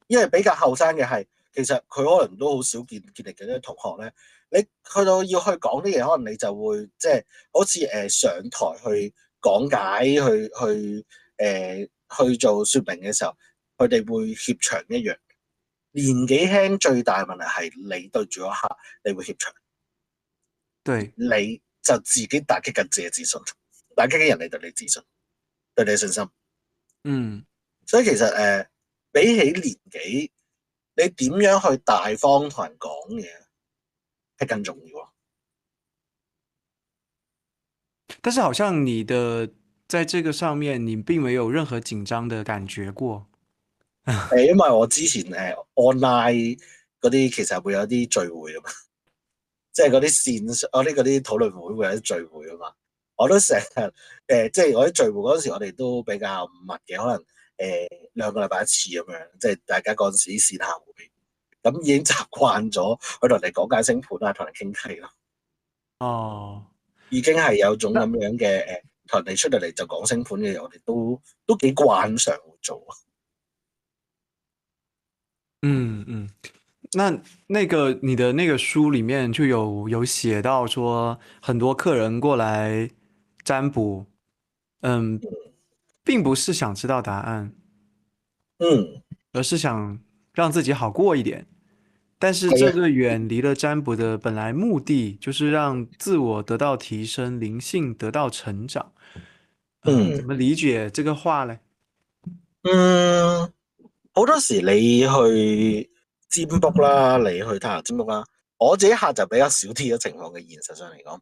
S2: 因為比較後生嘅係，其實佢可能都好少見力嘅啲同學咧，你去到要去講啲嘢，可能你就會即係好似上台去講解，去做說明嘅時候，佢哋會怯場一樣。年紀輕最大問題係你對住嗰刻，你會怯場，
S1: 對，
S2: 你就自己打擊緊自己自信，打擊緊人哋對你自信，對你嘅信心。所以其實比起年紀，你點樣去大方同人講嘢係更重要咯。
S1: 但是好像你的在這個上面你並沒有任何緊張的感覺過？
S2: 因為我之前online 嗰啲其實會有啲聚會啊嘛，即係嗰啲線上嗰啲討論會會有啲聚會啊嘛。我都成日即係我啲聚會嗰陣時，我哋都比較密嘅，可能2個禮拜一次咁樣，即係大家嗰陣時啲線下會，咁已經習慣咗去同人哋講解星盤啊，同人傾偈咯。
S1: 哦，
S2: 已經係有種咁
S1: 那
S2: 樣嘅同人哋出嚟就講星盤嘅嘢，我哋都幾慣常會做。
S1: 嗯嗯，那個你的那個書裡面就有寫到說，很多客人過來占卜，嗯，並不是想知道答案，
S2: 嗯，
S1: 而是想讓自己好過一點。但是
S2: 係啊，
S1: 這個遠離了占卜的本來目的，就是讓自我得到提升，靈性得到成長。怎
S2: 嗯
S1: 麼理解這個話呢？
S2: 嗯，好多時你去占卜啦，你去塔羅占卜啦，我自己客就比較少啲嘅情況嘅。現實上嚟講，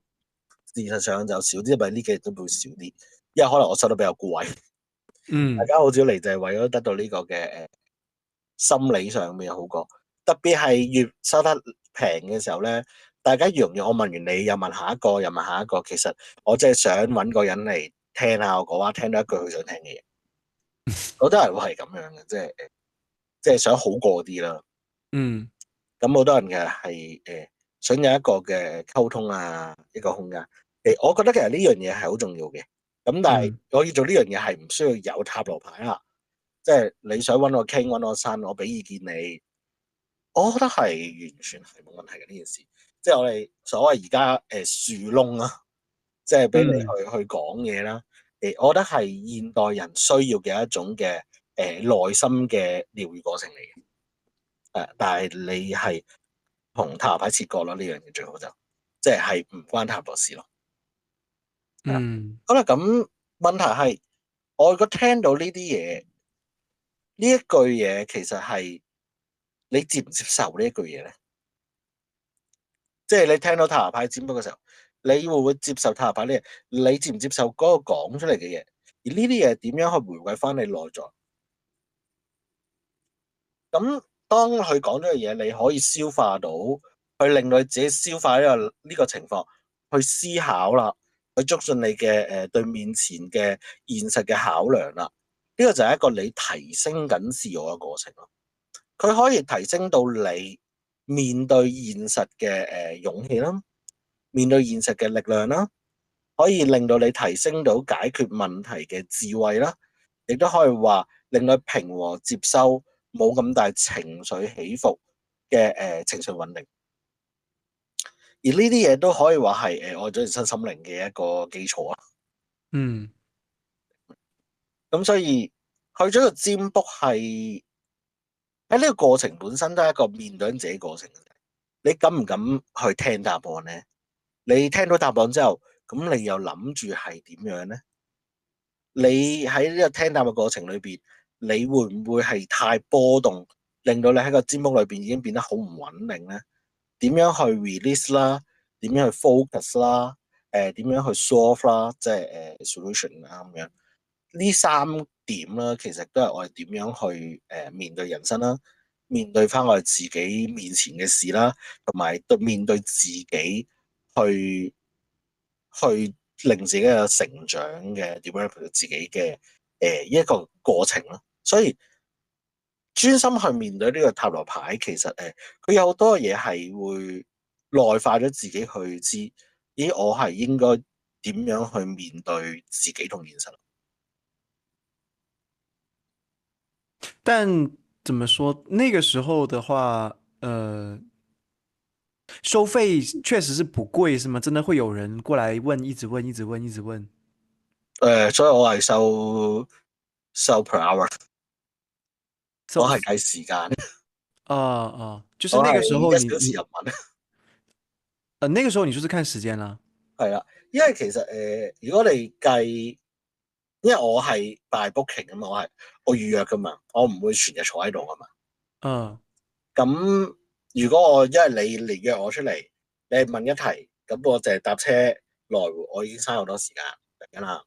S2: 事實上就少啲，因為呢幾日都會少啲，因為可能我收得比較貴，大
S1: 嗯
S2: 家好少嚟就係為咗得到呢個嘅心理上面好過，特別係越收得平嘅時候咧，大家越容易我問完你又問下一個，又問下一個，其實我真係想揾個人嚟聽下我講話，聽到一句佢想聽嘅嘢，好多人會係咁樣嘅，即係想好過啲啦。
S1: 嗯
S2: 咁好多人嘅係想有一個嘅溝通啊，一個空間。我覺得其實呢樣嘢係好重要嘅。咁但係
S1: 嗯
S2: 我要做呢樣嘢係唔需要有塔羅牌啦，即係你想揾我傾揾我呻，我俾意見你，我覺得係完全係冇問題嘅呢件事。即係我哋所謂而家樹窿啊，即係俾你
S1: 嗯
S2: 去講嘢啦。我覺得係現代人需要嘅一種嘅內心嘅療愈過程嚟嘅。但係你係同塔羅牌切割咯，呢樣嘢最好就即係唔關塔羅事咯。係啦，
S1: 嗯
S2: 好啦，咁問題係我如果聽到呢啲嘢，呢一句嘢其實係你接唔接受呢一句嘢咧？即係你聽到塔羅牌占卜嘅時候，你會唔會接受塔羅牌呢嘢？你接唔接受嗰個講出嚟嘅嘢？而呢啲嘢點樣去回饋翻你內在？咁當佢講咗嘅嘢，你可以消化到，去令到你自己消化呢個情況，去思考啦，去促進你嘅對面前嘅現實嘅考量啦。呢個就係一個你提升緊自我嘅過程咯。佢可以提升到你面對現實嘅勇氣啦，面對現實嘅力量啦，可以令到你提升到解決問題嘅智慧啦，亦都可以話令你平和接收冇咁大情緒起伏嘅情緒穩定。而呢啲嘢都可以話係愛咗身心靈嘅一個基礎啊。
S1: 嗯
S2: 咁所以去咗個占卜係喺呢個過程本身都係一個面對自己過程。你敢唔敢去聽答案咧？你聽到答案之後，咁你又諗住係點樣咧？你喺呢個聽答嘅過程裏邊，你會唔會係太波動，令到你喺個占卜裏邊已經變得好唔穩定咧？點樣去 release 啦？點樣去 focus 啦？點樣去 solve 啦？即係solution 啦咁樣。呢三點啦，其實都係我哋點樣去面對人生啦，面對翻我哋自己面前嘅事啦，同埋面對自己去令自己嘅成長嘅 develop 自己嘅一個過程咯。所以專心去面對呢個塔羅牌，其實佢有好多嘢係會內化咗自己去知，咦，我係應該點樣去面對自己同現實。
S1: 但怎麼說？那個時候的話，收費確實是不貴，是嗎？真的會有人過來問，一直問，一直問，一直問。
S2: 所以我係收 per hour，
S1: 收
S2: 我係計時間，
S1: 就是
S2: 我係
S1: 那個時候你你
S2: 1小時入文。
S1: 那個時候你就是看時間啦。
S2: 係啦，因為其實如果你計，因為我係 by booking 啊嘛，我預約噶嘛，我唔會全日坐喺度噶嘛。
S1: 嗯
S2: 咁如果因為你嚟約我出嚟，你問一題，咁我淨係搭車來回，我已經嘥好多時間，明㗎啦。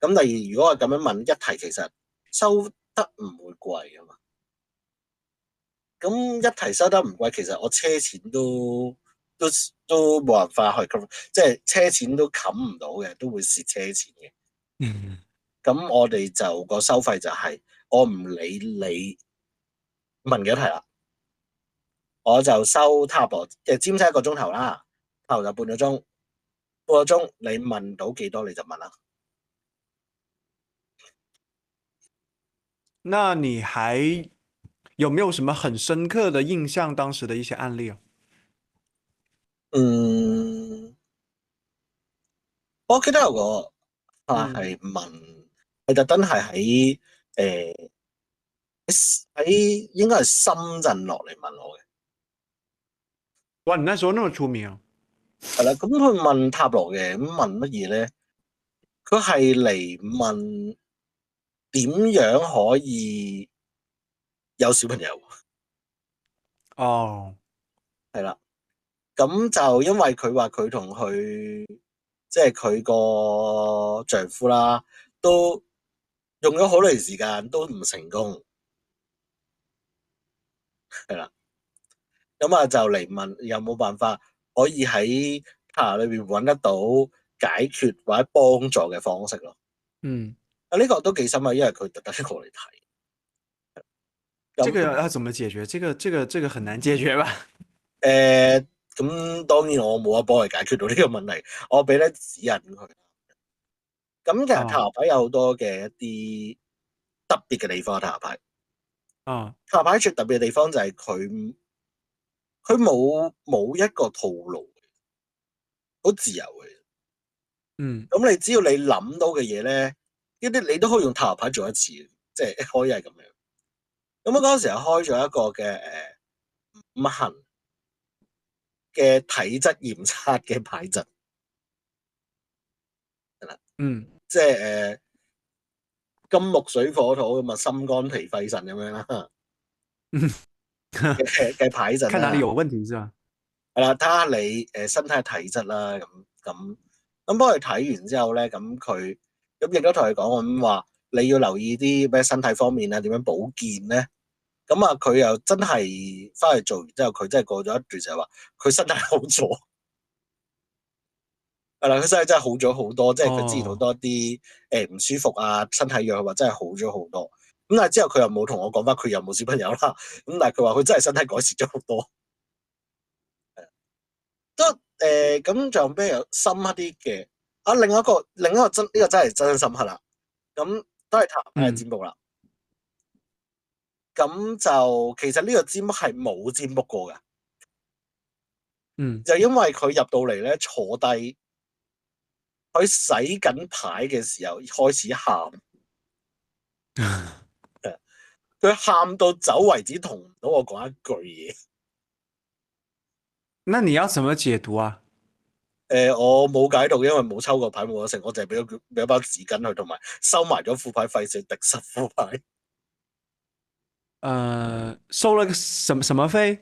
S2: 咁第二，如果我咁樣問一題，其實收得唔會貴啊嘛。咁一題收得唔貴，其實我車錢都都冇辦法去 cover，即係車錢都冚唔到嘅，都會蝕車錢嘅。
S1: 嗯
S2: 咁我哋就個收費就係、我唔理你問幾多題啦，我就收塔羅即係尖西1個鐘頭啦，塔羅就半個鐘，半個鐘你問到幾多你就問啦。
S1: 那你还有没有什么很深刻的印象？当时的一些案例啊？
S2: 嗯，我記得有個
S1: 嗯，
S2: 係問，佢特登係誒喺應該係深圳落嚟問我嘅。
S1: 哇，你那時候那麼出名啊？
S2: 係啦，咁佢問塔羅嘅，咁問乜嘢咧？佢係嚟問點樣可以有小朋友。
S1: 哦，
S2: 係啦，咁就因為佢話佢同佢即係佢個丈夫啦，都用咗好耐時間都唔成功。係啦，咁啊就嚟問有冇辦法可以喺塔羅裏邊揾得到解決或者幫助嘅方式咯。
S1: 嗯，
S2: 啊呢個都幾深啊，因為佢特登過嚟睇。咁
S1: 這個要怎麼解決？這個很難解決吧？
S2: 誒，咁當然我冇得幫佢解決到呢個問題，我俾啲指引佢。咁其實塔
S1: 啊
S2: 羅牌有好多嘅一啲特別嘅地方，塔羅牌。
S1: 啊，
S2: 塔羅牌最特別嘅地方就係佢冇一個套路，好自由嘅。
S1: 嗯
S2: 咁你只要你諗到嘅嘢咧，呢啲你都可以用塔羅牌做一次，即係可以係咁樣。咁我嗰陣時係開咗一個嘅五行嘅體質驗測嘅牌陣，係啦，
S1: 嗯
S2: 即係金木水火土咁啊，心肝脾肺腎咁樣啦
S1: 嗯，
S2: 嘅牌陣啦，
S1: 看哪裡有問題是吧？
S2: 係啦，睇下你身體嘅體質啦，咁幫佢睇完之後咧，咁亦都同佢講咁話，你要留意啲咩身體方面啊，點樣保健咧？咁啊，佢又真係翻去做完之後，佢真係過咗一段就係話，佢身體好咗，係啦，佢身體真係好咗好多，即係佢之前好
S1: 哦
S2: 多啲唔舒服啊，身體弱，佢話真係好咗好多。咁但係之後佢又冇同我講翻佢有冇小朋友啦。咁但係佢話佢真係身體改善咗好多。都咁仲有咩有深刻啲嘅？啊，另一個真呢個真係真深刻啦。咁都係塔羅牌嘅
S1: 嗯
S2: 占卜啦。咁就其實呢個占卜係冇占卜過㗎，
S1: 嗯
S2: 就因為佢入到嚟咧坐低，佢洗緊牌嘅時候開始喊，佢喊到走為止，同唔到我講一句嘢。
S1: 那你要怎麼解讀啊？
S2: 我冇解到，因為冇抽過牌冇得成，我淨係俾一包紙巾佢，同埋收埋咗副牌，費事滴濕副牌。
S1: 收了個什麼費？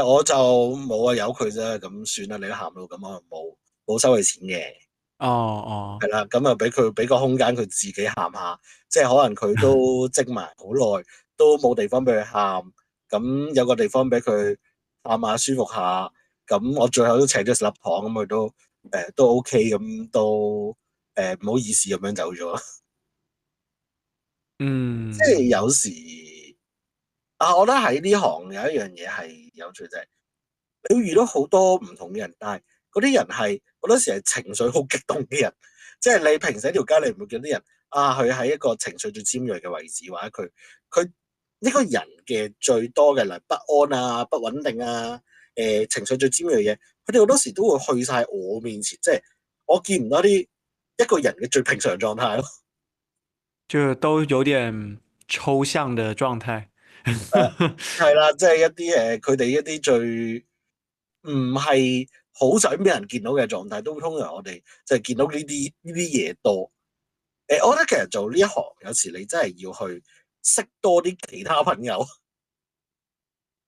S2: 我就冇啊，由佢啫，咁算啦，你都喊到咁，我冇收佢錢嘅。
S1: 哦哦，
S2: 係啦，咁啊俾個空間佢自己喊下，即係可能佢都積埋好耐，都冇地方俾佢喊，咁有個地方俾佢喊下舒服下，咁我最後都請咗食粒糖，咁佢都 OK，咁都唔好意思咁樣走咗。即係
S1: 嗯
S2: 有時啊，我覺得喺呢行有一樣嘢係有趣，就係你會遇到好多唔同嘅人，但係嗰啲人係好多時係情緒好激動嘅人，即係你平時喺條街你唔會見啲人啊，佢喺一個情緒最尖鋭嘅位置，或者佢呢個人嘅最多嘅例如不安啊、不穩定啊、情緒最尖鋭嘅嘢，佢哋好多時都會去晒我面前，即係我見唔到一個人嘅最平常狀態咯。
S1: 就都有點抽象的狀態。
S2: 係啦，即係一啲佢哋一啲最唔係好想俾人見到嘅狀態，都通常我哋就係見到呢啲嘢多。我覺得其實做呢一行，有時你真係要去識多啲其他朋友。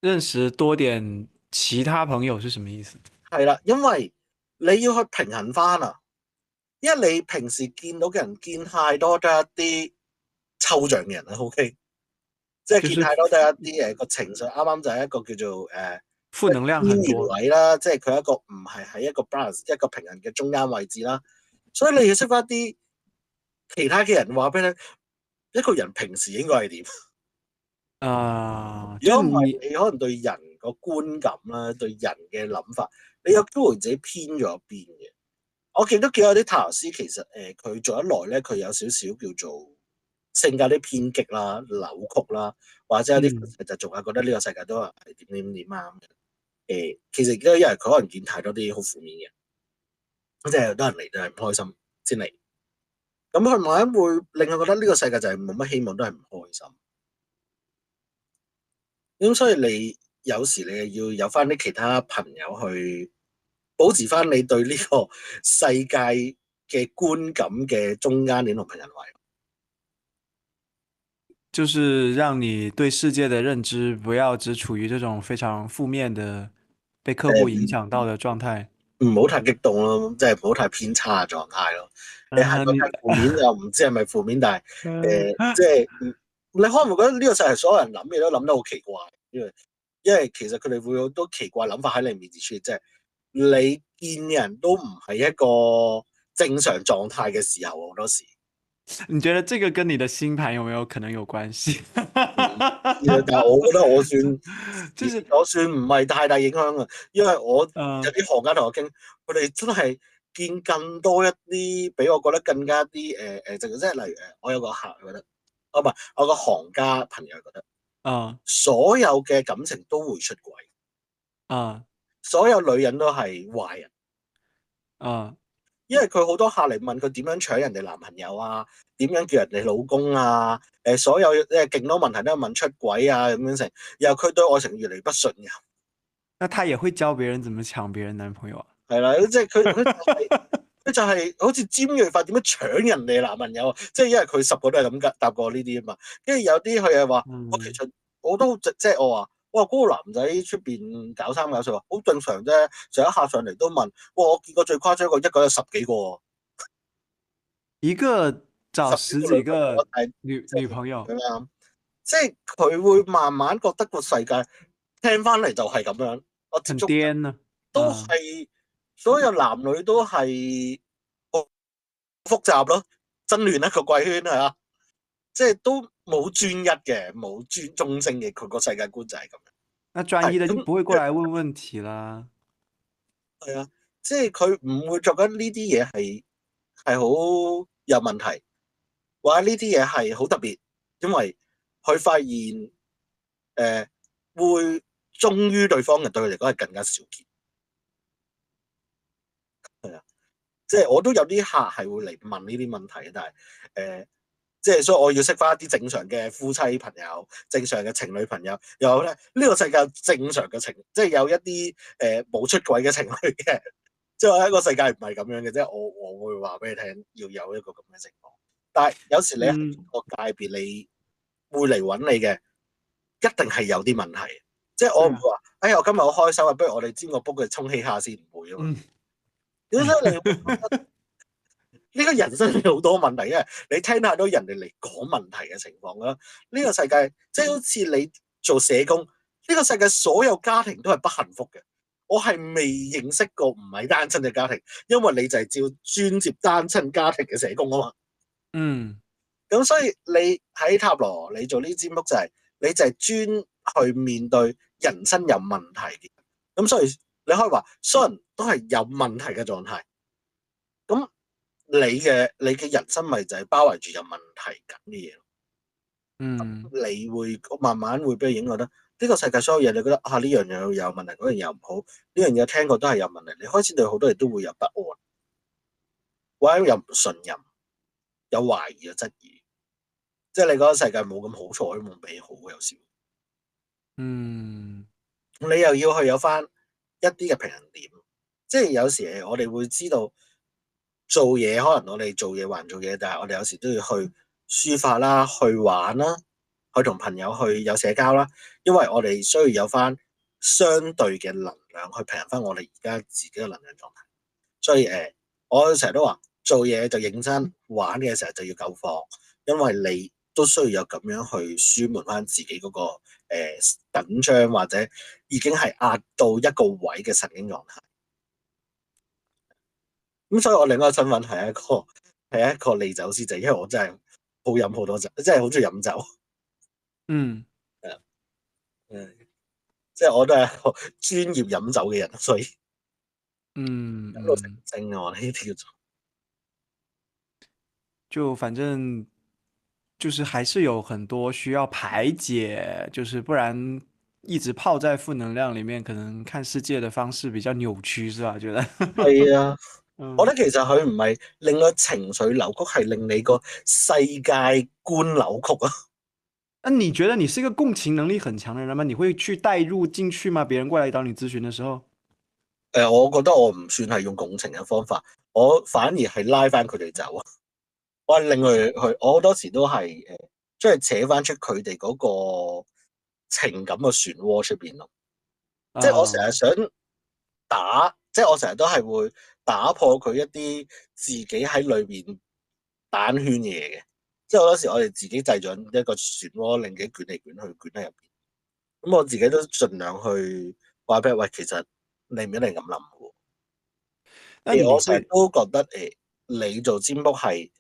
S1: 認識多點其他朋友是什麼意思？
S2: 係啦，因為你要去平衡翻啊。因為你平時見到嘅人見太多都係一啲抽象嘅人啦，OK，即係見
S1: 就是
S2: 太多都係一啲個情緒，啱啱就係一個叫做
S1: 負能量很
S2: 邊緣
S1: 多。
S2: 位啦，即係佢一個唔係喺一個 balance 一個平衡嘅中間位置啦，所以你要識翻啲其他嘅人話俾你聽，一個人平時應該係點？如果唔係，你可能對人個觀感啦，對人嘅諗法，你有機會自己偏咗一邊嘅。我見到有啲塔羅師，其實佢做得耐咧，佢有少少叫做性格啲偏激啦、扭曲啦，或者有啲就仲係覺得呢個世界都係點點點啊。其實都因為佢可能見太多啲好負面嘅，即係有多人嚟都係唔開心先嚟。咁佢慢慢會令佢覺得呢個世界就係冇乜希望，都係唔開心。咁所以你有時你要有翻啲其他朋友去保持翻你對呢個世界嘅觀感嘅中間點同平衡位，
S1: 就是讓你對世界的認知不要只處於這種非常負面的被客戶影響到的狀態。
S2: 唔好太激動咯，即係唔好太偏差嘅狀態咯。你係覺
S1: 你
S2: 得負面又唔知係咪負面，但係即係你可能會覺得呢個世界所有人諗嘢都諗得好奇怪，因為其實佢哋會有好多奇怪諗法喺你面前出現，即係你見嘅人都唔係一個正常狀態嘅時候，好多時。
S1: 你覺得這個跟你的星盤有沒有可能有關係？
S2: 但係我覺得我算，
S1: 就是
S2: 我算唔係太大影響啊，因為我有
S1: 嗯
S2: 啲行家同我傾，佢哋真係見更多一啲，比我覺得更加啲即係例如我有個客覺得，唔係我個行家朋友覺得，
S1: 嗯
S2: 所有嘅感情都會出軌，
S1: 嗯
S2: 所有女人都係壞人。
S1: 嗯
S2: 因為佢好多客嚟問佢點樣搶人哋男朋友啊，點樣叫人哋老公啊，所有勁多問題都係問出軌啊咁樣成，然後佢對愛情越嚟越不信任。
S1: 那他也會教別人怎麼搶別人男朋友啊？
S2: 係啦，即係佢就係好似尖銳法點樣搶人哋男朋友啊，即係因為佢10個都係咁答過呢啲啊嘛，跟住有啲佢又話，我其實我都即係我話。哇！嗰個男仔出邊搞三搞四話好正常啫，成一客上嚟都問，哇！我見過最誇張一個有10幾個，
S1: 一個找十幾個女朋友，
S2: 即係佢會慢慢覺得個世界聽翻嚟就係咁樣，我接
S1: 很
S2: 觸
S1: 癲啊！
S2: 都係所有男女都係好複雜咯，爭亂一個貴圈係啊，即係都冇專一嘅，冇中性嘅，佢個世界觀就係咁樣。
S1: 那專一的就不會過來問問題啦。
S2: 係啊，即係佢唔會做緊呢啲嘢係好有問題，或者呢啲嘢係好特別，因為佢發現會忠於對方嘅對佢嚟講係更加少見。係啊，即係我都有啲客係會嚟問呢啲問題，但係即係所以我要識翻一啲正常嘅夫妻朋友、正常嘅情侶朋友，又有咧呢個世界正常嘅即係有一啲冇出軌嘅情侶嘅，即係我喺個世界唔係咁樣嘅，即係我會話俾你聽，要有一個咁嘅情況。但係有時你喺個界別，你會嚟揾你嘅，一定係有啲問題。即係我唔會話，哎呀，我今日好開心啊，不如我哋煎個煲佢沖氣下先，唔會啊嘛。點解你會覺得呢個人生有好多問題？因為你聽太多人哋嚟講問題嘅情況啦。呢個世界即係好似你做社工，呢個世界所有家庭都係不幸福嘅。我係未認識過唔係單親嘅家庭，因為你就係照專接單親家庭嘅社工啊嘛。咁所以你喺塔羅，你做呢啲占卜就係你就係專去面對人生有問題嘅。咁所以你可以話，所有人都係有問題嘅狀態。咁你嘅人生咪就係包圍住有問題緊嘅嘢。你會慢慢會俾佢影響得呢個世界所有嘢，你覺得啊呢樣嘢有問題，嗰樣嘢唔好，呢樣嘢聽過都係有問題，你開始對好多嘢都會有不安，或者有唔信任，有懷疑、有質疑，即係你覺得世界冇咁好彩，冇美好有時。你又要去有翻一啲嘅平衡點，即係有時我哋會知道做嘢，可能我哋做嘢還做嘢，但係我哋有時都要去抒發啦，去玩啦，去同朋友去有社交啦，因為我哋需要有翻相對嘅能量去平衡翻我哋而家自己嘅能量狀態。所以我成日都話做嘢就認真，玩嘅時候就要夠放，因為你都需要有咁樣去舒緩翻自己嗰、個緊張或者已經係壓到一個位嘅神經狀態。咁所以我另一個身份係一個利酒師仔，因為我真係好飲好多酒，真係好中意飲酒。
S1: 嗯
S2: 誒，即係我都係一個專業飲酒嘅人，所以飲到成
S1: 嗯，
S2: 精啊！我呢啲叫做
S1: 就反正就是還是有很多需要排解，就是不然一直泡在負能量裡面，可能看世界的方式比較扭曲，是吧？覺得，
S2: 係啊。我
S1: 嗯，
S2: 覺得其實佢唔係令個情緒扭曲，係令你個世界觀扭曲啊！
S1: 那你覺得你是一個共情能力很強的人嗎？你會去帶入進去嗎？別人過來找你諮詢的時候？
S2: 我覺得我唔算係用共情嘅方法，我反而係拉翻佢哋走啊！我係令佢去，我好多時都係將佢扯翻出佢哋嗰個情感嘅漩渦出邊咯。即係我成日
S1: 啊，
S2: 想即係我成日都係會打破佢一啲自己喺裏邊打圈嘅嘢嘅。即係好多時我哋自己製造一個漩渦，令自己捲嚟捲去，捲喺入邊。咁我自己都盡量去話俾佢喂，其實你唔一定咁諗嘅。
S1: 那你
S2: 我成日
S1: 會，
S2: 都覺得你做占卜係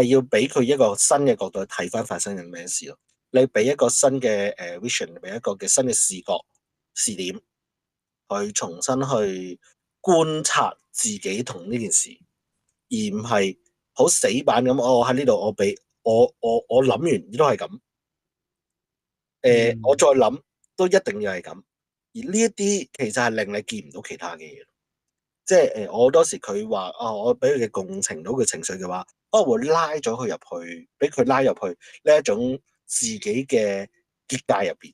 S2: 要俾佢一個新嘅角度去睇翻發生緊咩事咯。你俾一個新嘅vision，俾一個嘅新嘅視覺視點，去重新去觀察自己同呢件事，而唔係好死板咁。我喺呢度，我俾我諗完都係咁。我
S1: 嗯
S2: 再諗都一定要係咁。而呢一啲其實係令你見唔到其他嘅嘢。即係我好多時佢話啊，我俾佢嘅共情到佢情緒嘅話，我會拉咗佢入去，俾佢拉入去呢一種自己嘅結界入邊。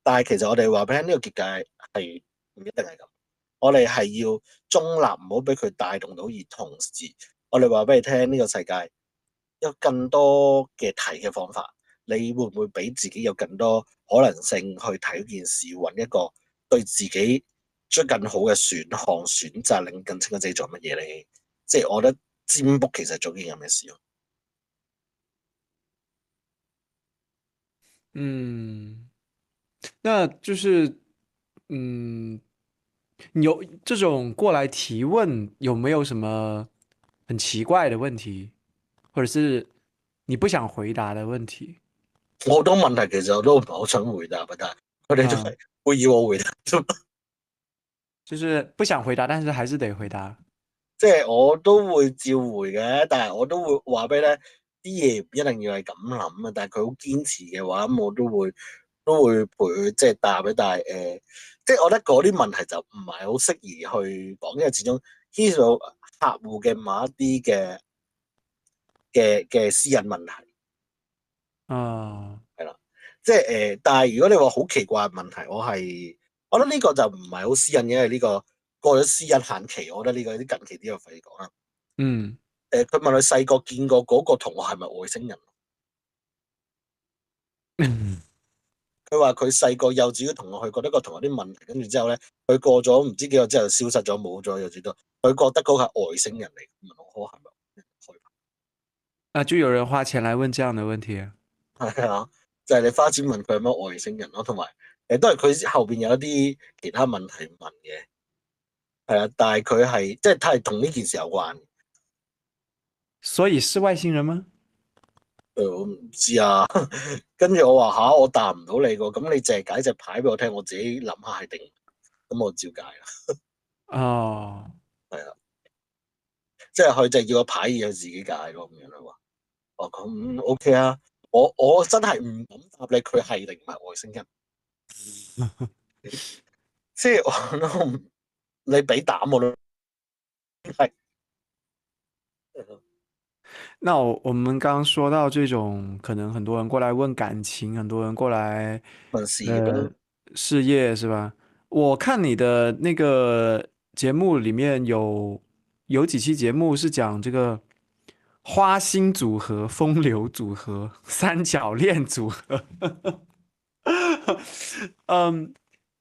S2: 但係其實我哋話俾你聽，呢個結界係唔一定係咁。我哋係要中立，唔好俾佢帶動到，而同時我哋話俾你聽，呢個世界有更多嘅睇嘅方法。你會唔會俾自己有更多可能性去睇件事，揾一個對自己最更好嘅選項選擇，令更清楚自己做乜嘢咧？即係我覺得占卜其實做件咁嘅事咯。
S1: 嗯，那就是嗯，有這種過來提問，有沒有什麼很奇怪的問題，或者是你不想回答的問題？
S2: 我好多問題其實我都唔係好想回答，但係佢哋都
S1: 啊，
S2: 係會要我回答。
S1: 就是不想回答，但是還是得回答。
S2: 即係我都會照回嘅，但係我都會話俾你聽，啲嘢唔一定要係咁諗啊。但係佢好堅持嘅話，咁我都會陪佢即係答嘅。但係即係我覺得嗰啲問題就唔係好適宜去講，因為始終牽涉到客戶嘅某一啲嘅私隱問題
S1: 啊，
S2: 係啦。即係但係如果你話好奇怪嘅問題，我覺得呢個就唔係好私隱嘅，因為呢個過咗私隱限期，我覺得呢個啲近期啲又費講啦。
S1: 嗯，
S2: 佢問佢細個見過嗰個同學係咪外星人？佢話佢細個幼稚園同學，佢覺得個同學啲問題，跟住之後咧，佢過咗唔知幾個之後消失咗，冇咗又知道，佢覺得嗰個係外星人嚟。問我係咪？
S1: 啊，就有人花錢來問這樣的問題啊。
S2: 係啊，就係你花錢問佢係咪外星人咯，同埋都係佢後邊有一啲其他問題問嘅，係啊，但係佢係即係係同呢件事有關。
S1: 所以是外星人嗎？
S2: 我唔知啊，跟住我話吓，我答唔到你個，咁你淨係解隻牌俾我聽，我自己諗下係定，咁我照解啦。
S1: 哦，
S2: 係啊，即係佢就要個牌要自己解咯，咁樣啦話。哦，咁 OK 啊，我真係唔敢答你，佢係定唔係外星人？即係我唔，你俾膽我都係。
S1: 那我們剛剛說到這種，可能很多人過來問感情，很多人過來，
S2: 問事業
S1: 呃，
S2: 咯。
S1: 事業是吧？我看你的那個節目裡面有幾期節目是講這個花心組合、風流組合、三角戀組合，嗯，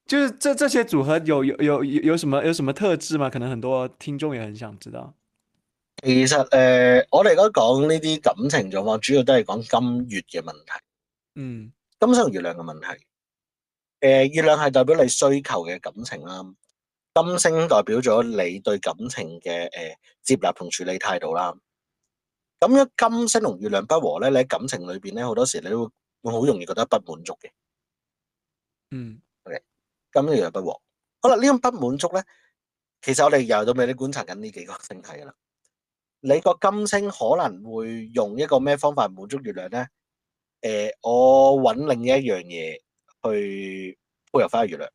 S1: 就是這些組合有什麼特質嗎？可能很多聽眾也很想知道。
S2: 其實我哋而家講呢啲感情狀況，主要都係講金月嘅問題，
S1: 嗯
S2: 金星同月亮嘅問題。月亮係代表你需求嘅感情啦，金星代表咗你對感情嘅接納同處理態度啦。咁樣金星同月亮不和咧，你喺感情裏邊咧，好多時你都會好容易覺得不滿足嘅。
S1: 嗯
S2: OK，金星月亮不和，好啦，呢種不滿足咧，其實我哋由到尾都觀察緊呢幾個星體噶啦。你個金星可能會用一個咩方法滿足月亮咧？我揾另一樣嘢去配合翻月亮，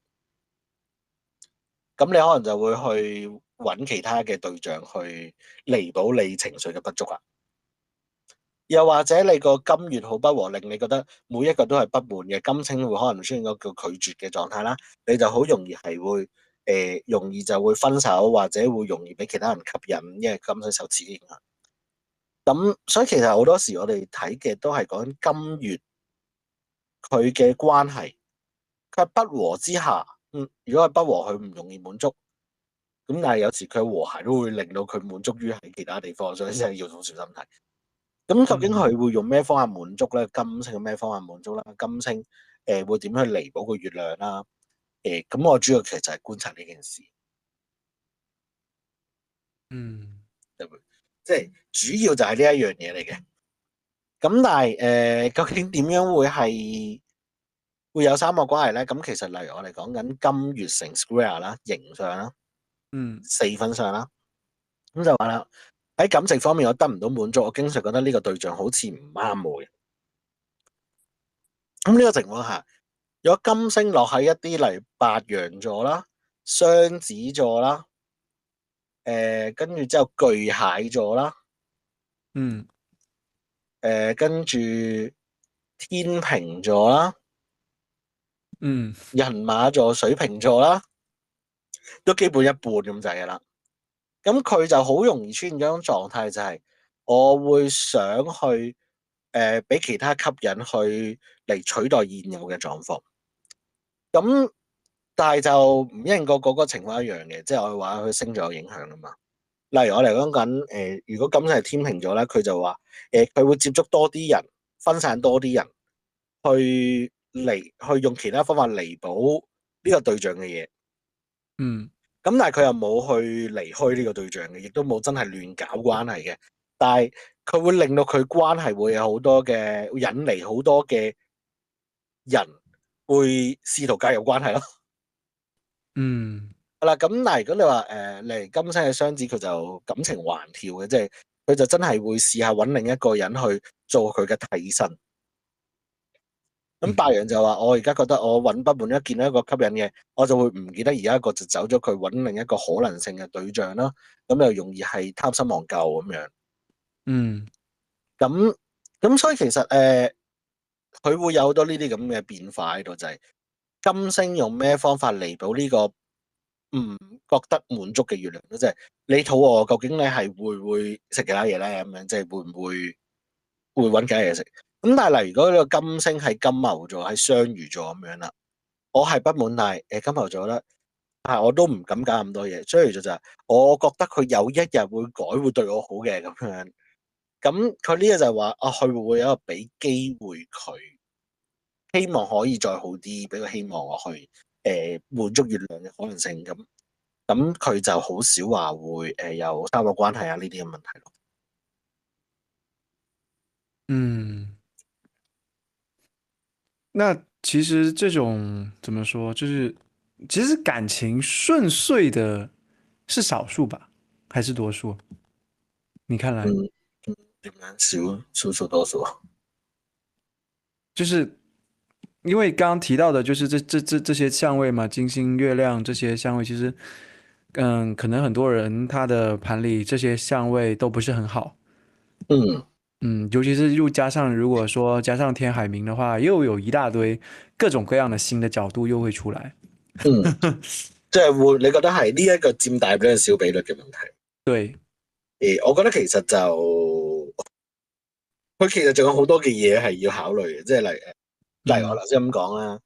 S2: 咁你可能就會去揾其他嘅對象去彌補你情緒嘅不足啊。又或者你個金月好不和，令你覺得每一個都係不滿嘅，金星會可能出現個叫拒絕嘅狀態啦，你就好容易係會容易就會分手，或者會容易俾其他人吸引，因為金星受刺激影響。咁所以其實好多時我哋睇嘅都係講金月佢嘅關係，佢係不和之下，如果係不和，佢唔容易滿足。咁但係有時佢和諧都會令到佢滿足於喺其他地方，所以真係要好小心睇。咁究竟
S1: 嗯
S2: 佢會用咩方法滿足咧？金星有咩方法滿足啦？金星會點樣去彌補個月亮啦？咁我主要其實就係觀察呢件事，
S1: 嗯
S2: 即係主要就係呢一樣嘢嚟嘅。咁但係究竟點樣會有三個關係咧？咁其實例如我哋講緊金月成 square 啦，形上啦，
S1: 嗯
S2: 四分上啦，咁就話啦，喺感情方面我得唔到滿足，我經常覺得呢個對象好似唔啱我嘅。咁呢個情況下，如果金星落喺一啲例如白羊座啦、雙子座啦，跟住之後巨蟹座啦，
S1: 嗯
S2: 跟住天秤座啦、
S1: 嗯
S2: 人馬座、水瓶座啦，都基本一半咁滯㗎啦。咁佢就好容易出現咗一種狀態，就係我會想去俾其他吸引去嚟取代現有嘅狀況。咁但係就唔一定個個情況一樣嘅，即係我話佢星座有影響啊嘛。例如我嚟講緊如果金星係天秤座咧，佢就話佢會接觸多啲人，分散多啲人去用其他方法彌補呢個對象嘅嘢。
S1: 嗯
S2: 咁但係佢又冇去離開呢個對象嘅，亦都冇真係亂搞關係嘅。但係佢會令到佢關係會有好多嘅，會引嚟好多嘅人會試圖介入關係咯。
S1: 嗯
S2: 係啦，咁但係如果你話嚟金星嘅雙子，佢就感情橫跳嘅，即係佢就真係會試下揾另一個人去做佢嘅替身。咁白羊就話：我而家覺得我揾不滿，一見到一個吸引嘅，我就會唔記得而家一個就走咗，佢揾另一個可能性嘅對象啦。咁又容易係貪新忘舊咁樣。
S1: 嗯
S2: 咁所以其實佢會有好多呢啲咁嘅變化喺度，就係金星用咩方法彌補呢個唔覺得滿足嘅月亮咧？即係你肚餓，究竟你係會食其他嘢咧？咁樣即係會唔會揾其他嘢食？咁但係例如如果呢個金星係金牛座、喺雙魚座咁樣啦，我係不滿，但係金牛座咧，但係我都唔敢搞咁多嘢。雙魚座就係我覺得佢有一日會改，會對我好嘅咁樣。咁佢呢個就係話啊，佢會唔會有一個俾機會佢，希望可以再好啲，俾個希望我去滿足月亮嘅可能性咁。咁佢就好少話會有三角關係啊呢啲嘅問題咯。
S1: 嗯，那其实这種怎麼說，就是其實感情順遂的是少數吧，還是多數？你看來，
S2: 嗯，點樣少數多數？
S1: 就是因為剛剛提到的，就是這些相位嘛，金星、月亮這些相位，其實，可能很多人他的盤裡這些相位都不是很好。
S2: 嗯
S1: 尤其是又加上，如果說加上天海冥的話，又有一大堆各種各樣的新的角度又會出來。
S2: 嗯，即係會，你覺得係呢一個佔大比率小比率嘅問題？
S1: 對，
S2: 我覺得其實就佢其實仲有好多嘅嘢係要考慮嘅，即係例如我頭先咁講啦，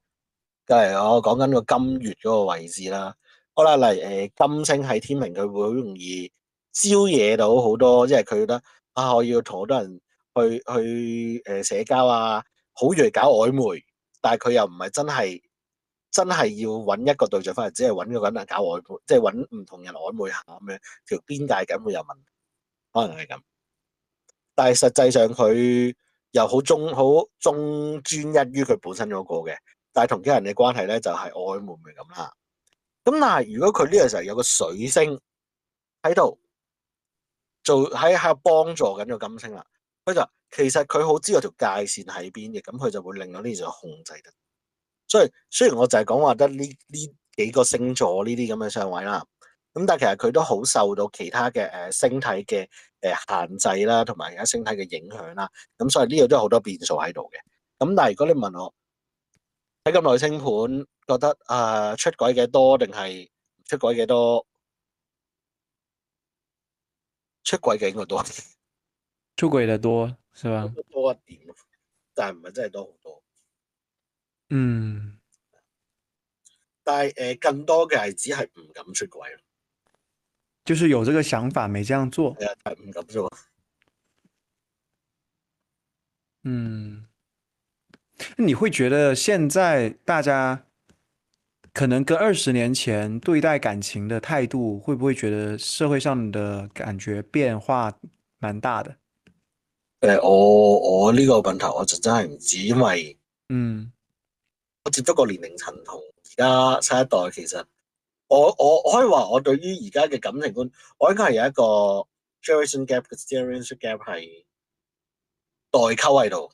S2: 例如我講緊個金月嗰個位置啦，好啦，例如金星喺天秤，佢會好容易招惹到好多，即係佢覺得啊，我要同好多人社交啊，好易搞曖昧，但係佢又唔係真係要揾一個對象翻嚟，只係揾個人搞曖昧，即係揾唔同人曖昧下咁樣，條邊界感會有問題，可能係咁。但係實際上佢又好忠專一於佢本身嗰個嘅，但係同其他人嘅關係咧就係曖昧咪咁啦。咁但係如果佢呢個時候有個水星喺度喺度幫助緊個金星啦，佢就其實佢好知道條界線喺邊嘅，咁佢就會令到呢件事控制得。所以雖然我就係講話得呢幾個星座呢啲咁嘅相位啦，咁但係其實佢都好受到其他嘅星體嘅限制啦，同埋其他星體嘅影響啦。咁所以呢度都有好多變數喺度嘅。咁但係如果你問我睇咁耐星盤，覺得出軌嘅多定係唔出軌嘅多？出軌嘅應該多啲，
S1: 出軌的多是吧？
S2: 多一點，但係唔係真係多好多。
S1: 嗯，
S2: 但係更多嘅係只係唔敢出軌咯，
S1: 就是有這個想法沒這樣做。
S2: 係啊，係唔敢做。
S1: 嗯，你會覺得現在大家可能跟20年前對待感情的態度，會不會覺得社會上的感覺變化蠻大的？
S2: 我呢個問題我就真係唔知，因為
S1: 嗯
S2: 我接觸個年齡層同而家新一代，其實我可以話我對於而家嘅感情觀，我應該係有一個 generation gap 係代溝喺度。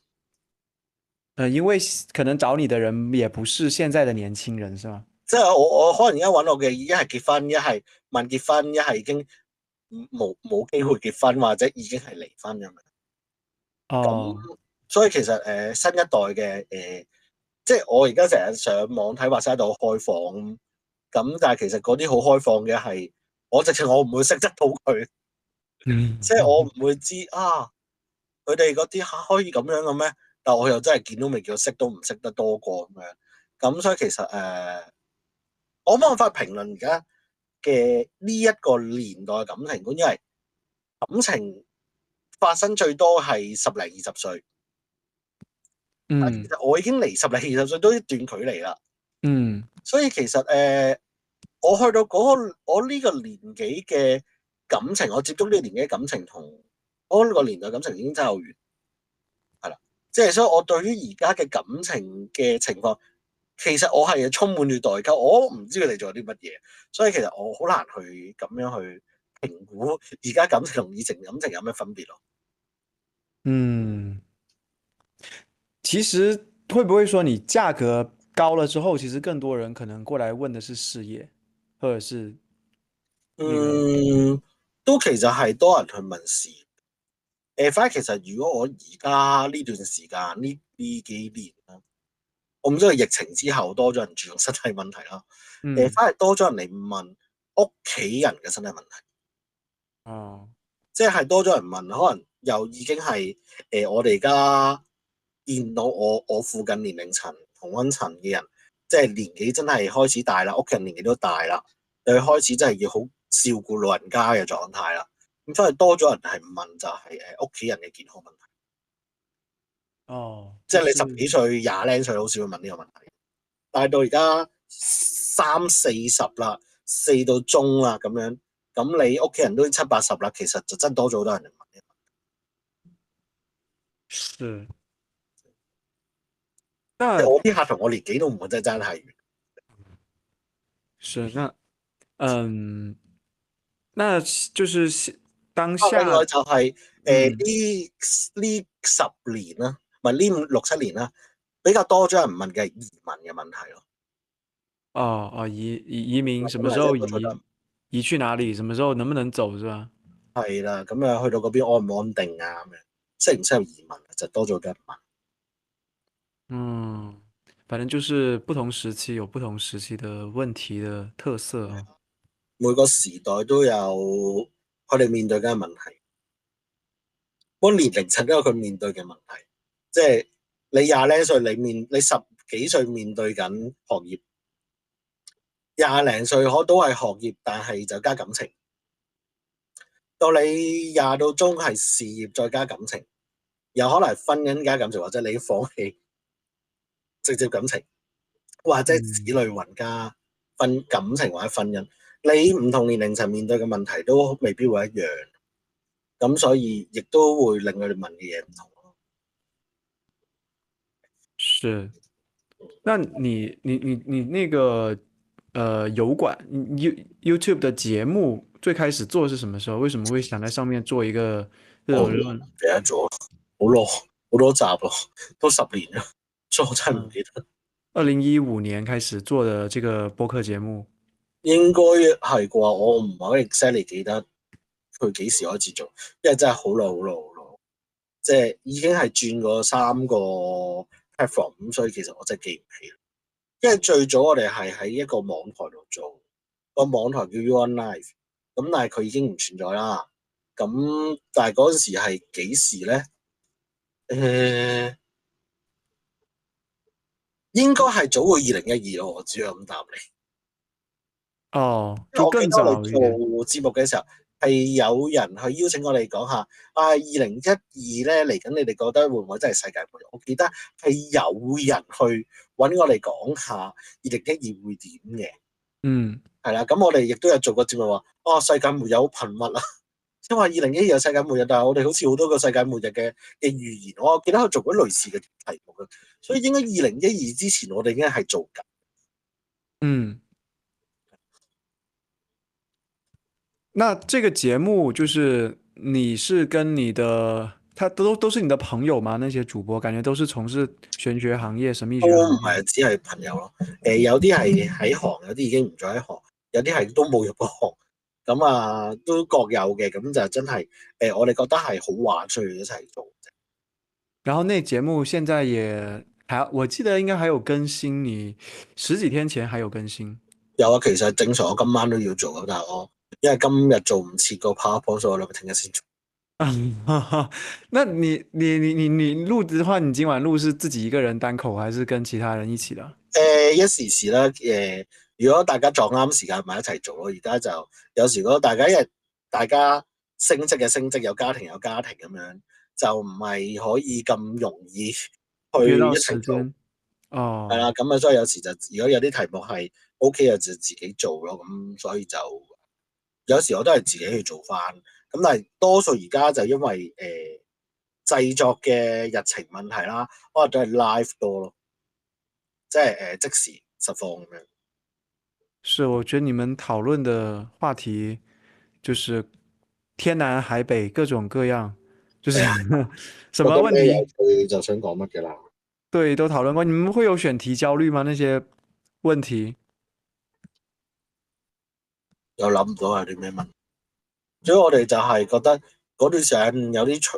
S1: 因為可能找你的人也不是現在的年輕人，是嗎？
S2: 即係我可能而家揾我嘅，一係結婚，一係問結婚，一係已經冇機會結婚，或者已經係離婚咁樣。
S1: 哦，
S2: 咁所以其實新一代嘅即係我而家成日上網睇話新一代好開放，咁但係其實嗰啲好開放嘅係我唔會識得到佢，即係我唔會知啊佢哋嗰啲可以咁樣嘅咩？但我又真係見都未叫識都唔識得多過咁樣，咁所以其實我冇辦法評論而家嘅呢一個年代嘅感情觀，因為感情發生最多係十零二十歲。但其
S1: 嗯
S2: 實我已經離十零二十歲都一段距離啦，
S1: 嗯
S2: 所以其實我去到我呢個年紀嘅感情，我接觸呢個年紀嘅感情同我呢個年代感情已經差好遠，係啦，即係所以我對於而家嘅感情嘅情況，其實我係充滿住代溝，我唔知佢哋做啲乜嘢，所以其實我好難去咁樣去評估而家感情同以前感情有咩分別咯。
S1: 嗯，其實會不會說你價格高了之後，其實更多人可能過來問的是事業，或者是那個，
S2: 嗯，都其實係多人去問事。反而其實如果我而家呢段時間呢幾年啦，我唔知係疫情之後多咗人注重身體問題啦。
S1: 嗯，
S2: 反而多咗人嚟問屋企人嘅身體問題，
S1: 哦，
S2: 即係多咗人問，可能又已經係我哋而家見到我附近年齡層同溫層嘅人，即係年紀真係開始大啦，屋企人年紀都大啦，佢開始真係要好照顧老人家嘅狀態啦。咁所以多咗人係問就係屋企人嘅健康問題。
S1: 哦，
S2: 即係你
S1: 就是
S2: 十幾歲、廿零歲好少會問呢個問題，但係到而家三四十啦，四到中啦咁樣，咁你屋企人都七八十啦，其實就真多咗好多人嚟問呢
S1: 是，
S2: 個問題。即係
S1: 那
S2: 我啲客同我年紀都唔會真係爭太遠。
S1: 是那嗯，那就是當
S2: 另
S1: 下，
S2: 外就係
S1: 嗯，
S2: 呢10年啦，唔係呢6、7年啦，比較多咗人問嘅係移民嘅問題咯。
S1: 哦哦，移民什麼時
S2: 咁啊，即係
S1: 候移，
S2: 多咗人
S1: 移去哪裡，什麼時候能不能走，是吧？
S2: 係啦，咁啊去到嗰邊安唔安定啊咁樣，適唔適合移民就多咗好多人問。
S1: 嗯，反正就是不同時期有不同時期的問題的特色啊。
S2: 每個時代都有佢哋面對緊嘅問題，嗰年齡層都有佢面對嘅問題。即係你廿零歲，你十幾歲面對緊學業，廿零歲可都係學業，但係就加感情。到你廿到中係事業再加感情，有可能係婚姻加感情，或者你放棄直接感情，或者子
S1: 嗯，
S2: 女運加感情或者婚姻，你唔同年齡層面對嘅問題都未必會一樣，咁所以亦都會令佢哋問嘅嘢唔同咯。
S1: 是。那你那个油管YouTube 的节目最开始做是什么时候？为什么会想在上面做一个这
S2: 我唔記
S1: 种论？
S2: 得咗，好耐好多集咯，都10年啦，所以我真係唔
S1: 嗯，
S2: 記得。
S1: 2015年开始做的这个播客节目。
S2: 應該係啩，我唔係好 exactly 記得佢幾時開始做，因為真係好耐好耐好耐，即係已經係轉過3個 platform，咁所以其實我真係記唔起。因為最早我哋係喺一個網台度做，個網台叫 U One Live，咁但係佢已經唔存在啦。咁但係嗰陣時係幾時咧？誒、應該係早過2012咯，我只係咁答你。
S1: 哦，
S2: 因為
S1: 就更
S2: 我記得我哋
S1: 早一点。
S2: 做節目嘅時候係有人去邀請我哋講下，2012咧嚟緊，你哋覺得會唔會真係世界末日？我記得係有人去揾我哋講下2012會點嘅，
S1: 嗯，
S2: 係啦。咁我哋亦都有做過節目話，世界末日好頻密啊，因為2012有世界末日，但係我哋好似好多個世界末日嘅預言。我記得佢做過類似嘅題目嘅，所以應該2012之前我哋已經係做緊。
S1: 嗯，那这个节目就是你是跟你的他都是你的朋友吗？那些主播感觉都是从事玄学行业、神秘
S2: 都
S1: 学行业。
S2: 唔係只係朋友咯。有啲係喺行，有啲已經唔再喺行，有啲係都冇入過行。咁都各有嘅。咁就真係我哋覺得係好玩，所以一齊做。
S1: 然后那节目现在也还，我记得应该还有更新，你十几天前还有更新。
S2: 有啊，其實正常我今晚都要做嘅，但係我因為今日做唔切個 PowerPoint，所以我諗聽日先做。
S1: 哈哈，那你录的话，你今晚录是自己一个人单口，还是跟其他人一起的？
S2: 一時時啦。如果大家撞啱時間，咪一齊做咯。而家就有時如果大家升職嘅升職，有家庭有家庭咁樣，就唔係可以咁容易
S1: 约到
S2: 去一齊做。
S1: 时间哦。
S2: 係啦，咁所以有時就如果有啲題目係 OK 嘅，就自己做咯。咁所以就有時我都係自己去做翻。咁但係多數而家就因為製作嘅日程問題啦，可能都係 live 多咯，即係即時實況咁樣。
S1: 是，我觉得你们讨论的话題就是天南海北，各種各樣，就是什
S2: 覺
S1: 麼
S2: 得咩有
S1: 問題，
S2: 趣就想講乜嘅啦。
S1: 對，都討論過。你們會有選題焦慮嗎？那些問題？
S2: 又諗唔到係啲咩問題，所以我哋就係覺得嗰段時間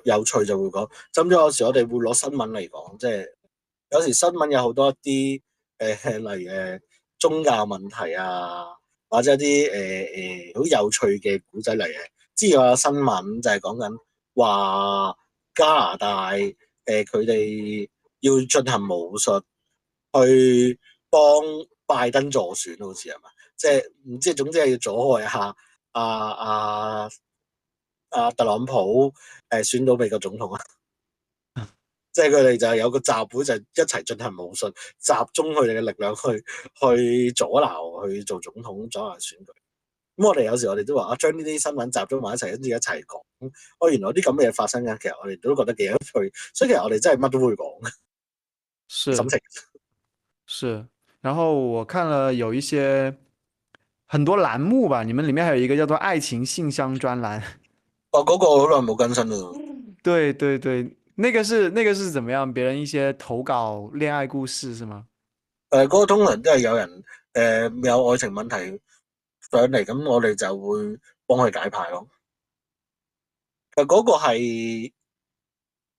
S2: 有趣就會講，甚至有時我哋會攞新聞嚟講，即係有時新聞有好多一啲例如宗教問題啊，或者一啲好有趣嘅古仔嚟嘅。之前有個新聞就係講緊話加拿大佢哋要進行巫術去幫拜登助選，好似係嘛？即係唔知，總之係要阻害下啊啊特朗普選到美國總統啊！即係佢哋就有個集會，就一齊進行武術，集中佢哋嘅力量去阻撓去做總統，阻撓選舉。咁我哋都話將呢啲新聞集中埋一齊，跟住一齊講。原來有啲咁嘅嘢發生嘅，其實我哋都覺得幾有趣。所以其實我哋真係乜都會講，心
S1: 是
S2: 情。
S1: 是。然後我看了有一些很多欄目吧，你們裡面還有一個叫做愛情信箱專欄。
S2: 嗰個好耐冇更新啦。
S1: 對對對，那個是怎麼樣？別人一些投稿戀愛故事是嗎？
S2: 嗰個通常都係有人有愛情問題上嚟，咁我哋就會幫佢解牌咯。嗰個係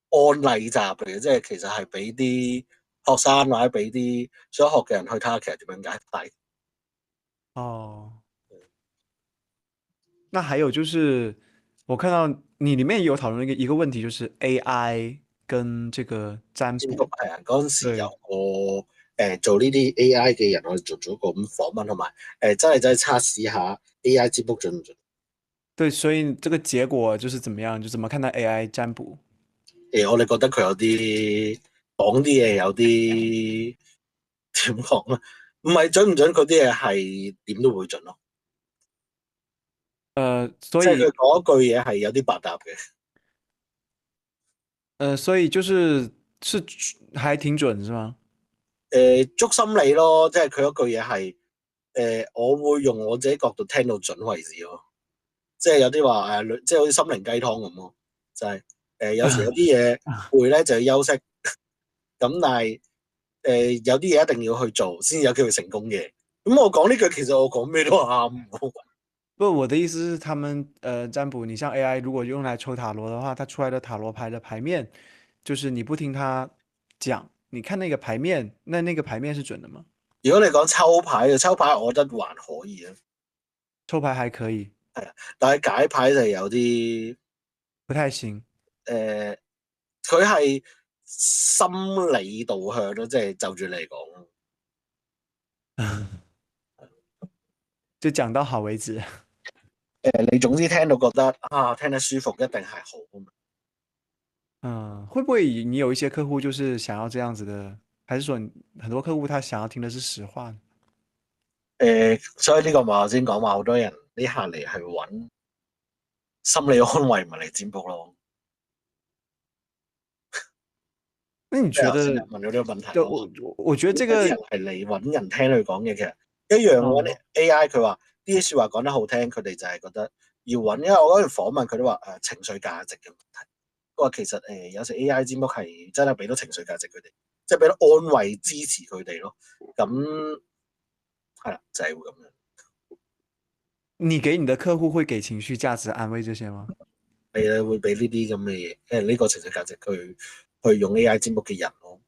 S2: 案例集嚟嘅，即係其實係俾啲學生或者俾啲想學嘅人去睇下其實點樣解牌。
S1: 哦，那還有就是我看到你裡面有討論一個問題，就是 AI 跟這個占
S2: 占卜
S1: 卜。
S2: 係啊，嗰陣時有
S1: 對，
S2: 個做呢啲 AI 嘅人，我哋做咗個咁訪問，同埋真係測試下 AI 占卜準唔準。
S1: 对，所以这个结果就是怎么样？就怎么看待 AI 占卜？
S2: 我哋覺得佢有啲講啲嘢有啲點講咧？唔係準唔準，佢啲嘢係點都會準咯。
S1: 所以
S2: 即係佢講一句嘢係有啲百搭嘅。
S1: 所以就是还挺準是嗎？
S2: 捉心理咯，即係佢嗰句嘢係我會用我自己角度聽到準為止咯。即係有啲話即係好似心靈雞湯咁咯，就係、有時有啲嘢攰咧就要休息，咁但係有啲嘢一定要去做先有機會成功嘅。咁我講呢句其實我講咩都啱喎。
S1: 不，我的意思是，他們占卜，你像 AI 如果用來抽塔羅的話，它出來的塔羅牌的牌面，就是你不聽他講，你看那個牌面，那個牌面是準的嗎？
S2: 如果你講抽牌我覺得還可以啊，
S1: 抽牌還可以，
S2: 但係解牌就有啲
S1: 不太行。
S2: 誒，佢係心理導向咯，即係就住你嚟講。
S1: 就講到好為止。
S2: 你總之聽到覺得聽得舒服，一定係好啊嘛。
S1: 嗯，會不會你有一些客戶就是想要這樣子的，還是說很多客戶他想要聽的是實話呢？
S2: 所以呢個咪我先講話，好多人呢下嚟係揾心理安慰，唔係嚟占卜咯。
S1: 那你
S2: 即係頭先
S1: 覺得，
S2: 問咗呢個問題
S1: 就
S2: 咯。
S1: 我覺得這個，
S2: 有啲人係嚟揾人聽佢講嘢，其實一樣揾
S1: 嗯
S2: AI，佢話啲説話講得好聽，佢哋就係覺得要揾。因為我嗰陣訪問佢都話情緒價值嘅問題。佢話其實有時 AI 占卜係真係俾到情緒價值佢哋，即係俾到安慰支持佢哋咯。咁係啦，就係會咁樣。
S1: 你給你的客戶會給情緒價值安慰這些嗎？
S2: 你會俾呢啲咁嘅嘢，呢個情緒價值去用 AI 占卜嘅人咯。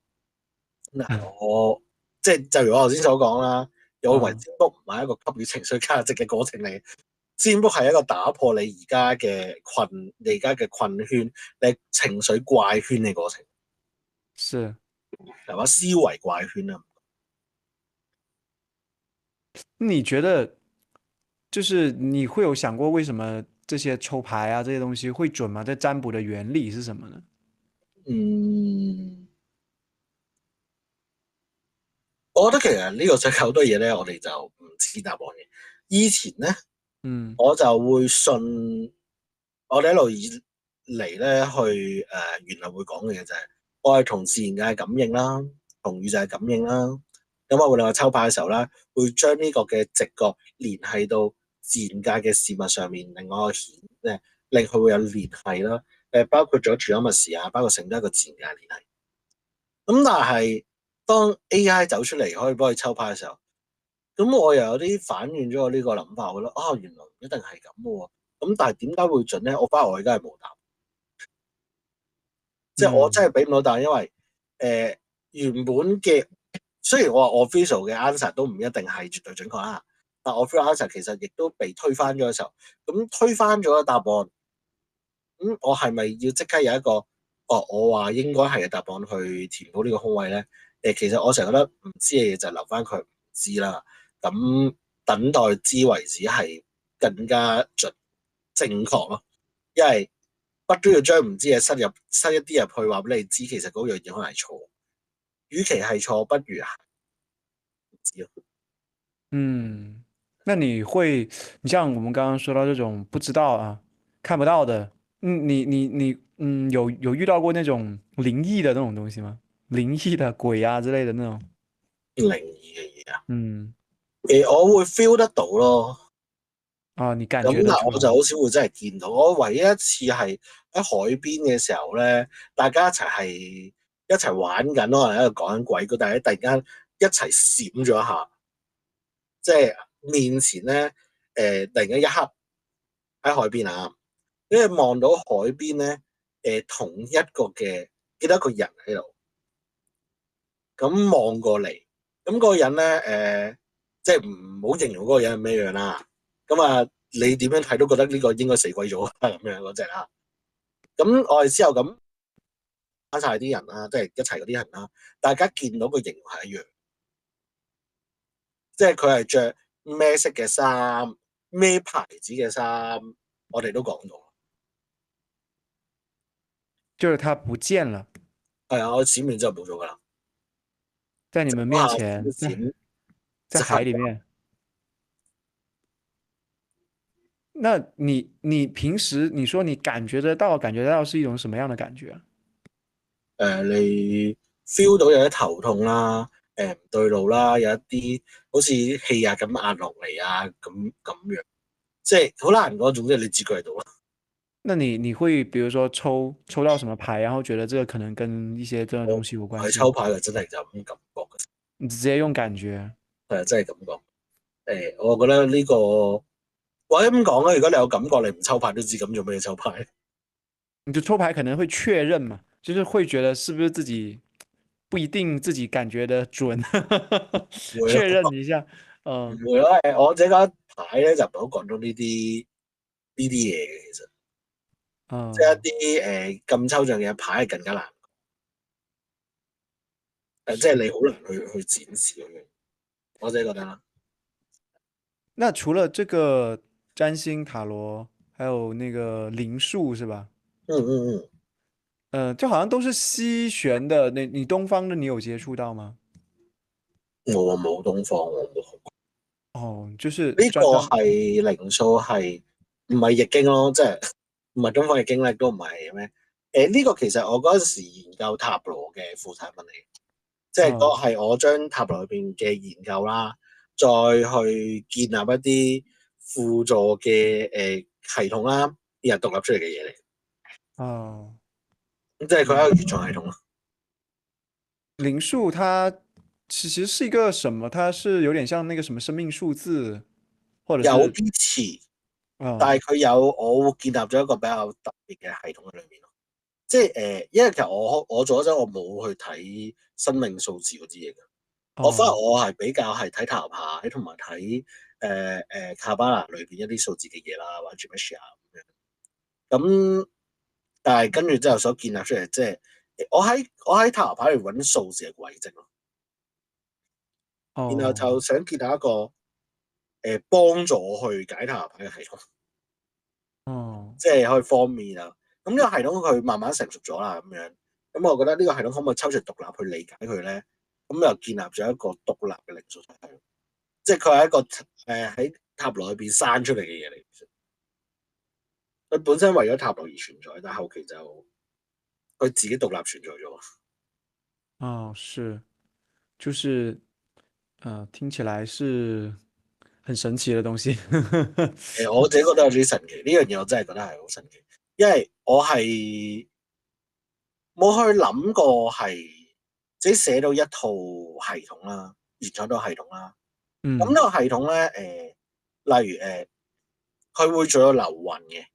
S2: 嗱，我即係就如我頭先所講啦，我認為占卜唔係一個給予情緒價值嘅過程嚟，占卜係一個打破你而家嘅困圈，你情緒怪圈嘅過程，
S1: 是。
S2: 係嘛？思維怪圈啊。
S1: 你覺得，就是你會有想過為什麼這些抽牌啊這些東西會準嗎？這占卜的原理是什麼呢？
S2: 嗯，我覺得其實呢個世界好多嘢咧，我哋就唔知答案嘅。以前咧，
S1: 嗯
S2: 我就會信我哋一路以嚟咧去原來會講嘅嘢就係、我係同自然界感應啦，同宇宙嘅感應啦。咁我哋話抽牌嘅時候咧，會將呢個嘅直覺聯繫到自然界嘅事物上面，另外一個令佢會有聯繫啦。包括咗住咗密事啊，包括成咗一個自然界聯繫。咁但係當 AI 走出嚟可以幫佢抽牌嘅時候，咁我又有啲反轉咗我呢個諗法，我覺得原來唔一定係咁嘅喎。咁但係點解會準咧？我而家係冇答案，即係我真
S1: 嗯
S2: 係俾唔到答案，因為原本嘅雖然我話 official 嘅 answer 都唔一定係絕對準確啦，但 official answer 其實亦都被推翻咗嘅時候，咁推翻咗個答案，咁我係咪要即刻有一個我話應該係嘅答案去填補呢個空位咧？其實我成日覺得唔知嘅嘢就留翻佢唔知啦。咁等待知為止係更加正確咯，因為不都要將唔知嘅塞一啲入去話俾你知，其實嗰樣嘢可能係錯。與其係錯，不如係唔知咯。
S1: 嗯，那你像我們剛剛說到這種不知道啊，看不到的，有遇到過那種靈異的那種東西嗎？靈異的鬼啊之類的那種，
S2: 靈異嘅嘢啊，
S1: 嗯，
S2: 我會 feel 得到咯。
S1: 啊，你感覺
S2: 咁但係我就
S1: 得出來，
S2: 好少會真係見到。我唯一一次係喺海邊嘅時候咧，大家一齊玩緊，可能喺度講緊鬼故，但係突然間一齊閃咗一下，即係面前咧突然間一黑喺海邊啊，跟住望到海邊咧同一個嘅見到一個人喺度，咁望過嚟，咁嗰個人咧即係唔好形容嗰個人係咩樣啦。咁你點樣睇都覺得呢個應該死鬼咗咁樣嗰隻啦。咁我哋之後咁翻晒啲人啦，即係一齊嗰啲人啦，大家見到個形容係一樣，即係佢係着咩色嘅衫，咩牌子嘅衫，我哋都講到，
S1: 就是它不見了，
S2: 係啊，我閃完之後冇咗㗎啦，
S1: 在你們面
S2: 嗰下
S1: 前，在
S2: 就係
S1: 海裡面。那你平時你說你感覺得到是一種什麼樣的感覺啊？
S2: 你 feel 到有啲頭痛啦，唔對路啦，有一啲好似氣壓咁壓落嚟啊，咁樣，即係好難講，總之你自覺喺度啦。
S1: 那你會比如說抽到什麼牌，然後覺得這個可能跟一些這種
S2: 我
S1: 東西有關係，
S2: 係抽牌就真係就咁感覺嘅，
S1: 你直接用感覺。
S2: 係啊，真係感覺。我覺得呢個或者咁講啦，如果你有感覺，你唔抽牌都知咁做咩抽牌。
S1: 你就抽牌可能會確認嘛，就是會覺得是不是自己不一定自己感覺得準，
S2: 會咯，
S1: 確認一下。
S2: 唔
S1: 嗯
S2: 會咯。我自己覺得牌咧就唔係好講到呢啲嘢嘅，其實即係
S1: 嗯，
S2: 一啲咁抽象嘅牌係更加難。即係
S1: 是。
S2: 你好難去展示咁樣，我自己覺得啦。
S1: 那除了這個占星塔羅，還有那個靈數是吧？
S2: 嗯嗯嗯，
S1: 就好像都是西玄的，你東方的你有接觸到嗎？
S2: 我冇東方，我冇學過。
S1: 哦，就是
S2: 呢個
S1: 專
S2: 係靈數係唔係易經咯？即係唔係東方易經咧，都唔係咩？呢個其實我嗰陣時研究塔羅嘅副產品嚟嘅，即係嗰
S1: 嗯
S2: 係我將塔羅裏邊嘅研究啦，再去建立一啲輔助嘅系統啦，然後獨立出嚟嘅嘢嚟。
S1: 哦，
S2: 咁即係佢係一個
S1: 嗯，
S2: 原創系統咯。
S1: 靈數它其實是一個什麼？它是有點像那個什麼生命數字，或者
S2: 有
S1: 是
S2: 啲似，但係
S1: 嗯
S2: 佢有我會建立咗一個比較特別嘅系統喺裏面咯。即係因為其實我做嗰陣我冇去睇生命數字嗰啲嘢嘅，我反而
S1: 哦
S2: 我係比較係睇塔羅牌同埋睇卡巴拉裏邊一啲數字嘅嘢啦，或者 Gematria 咁樣。咁但係跟住之後所建立出嚟，即係我喺塔羅牌嚟揾數字嘅軌跡咯，然後就
S1: 哦
S2: 想建立一個幫助我去解塔羅牌嘅系統。
S1: 哦
S2: 即係可以方便啊。咁呢個系統佢慢慢成熟咗啦，咁樣。咁我覺得呢個系統可唔可以抽出獨立去理解佢咧？咁又建立咗一個獨立嘅靈數體系，即係佢係一個喺塔羅裏邊生出嚟嘅嘢嚟。佢本身為咗塔羅而存在，但係後期就佢自己獨立存在咗。
S1: 哦，是，就是聽起來是很神奇的東西。
S2: 我自己覺得有啲神奇，呢樣嘢我真係覺得係好神奇，因為我係冇去諗過係自己寫到一套系統啦，原創到系統啦。咁
S1: 嗯
S2: 呢個系統咧，例如佢會做到流運嘅。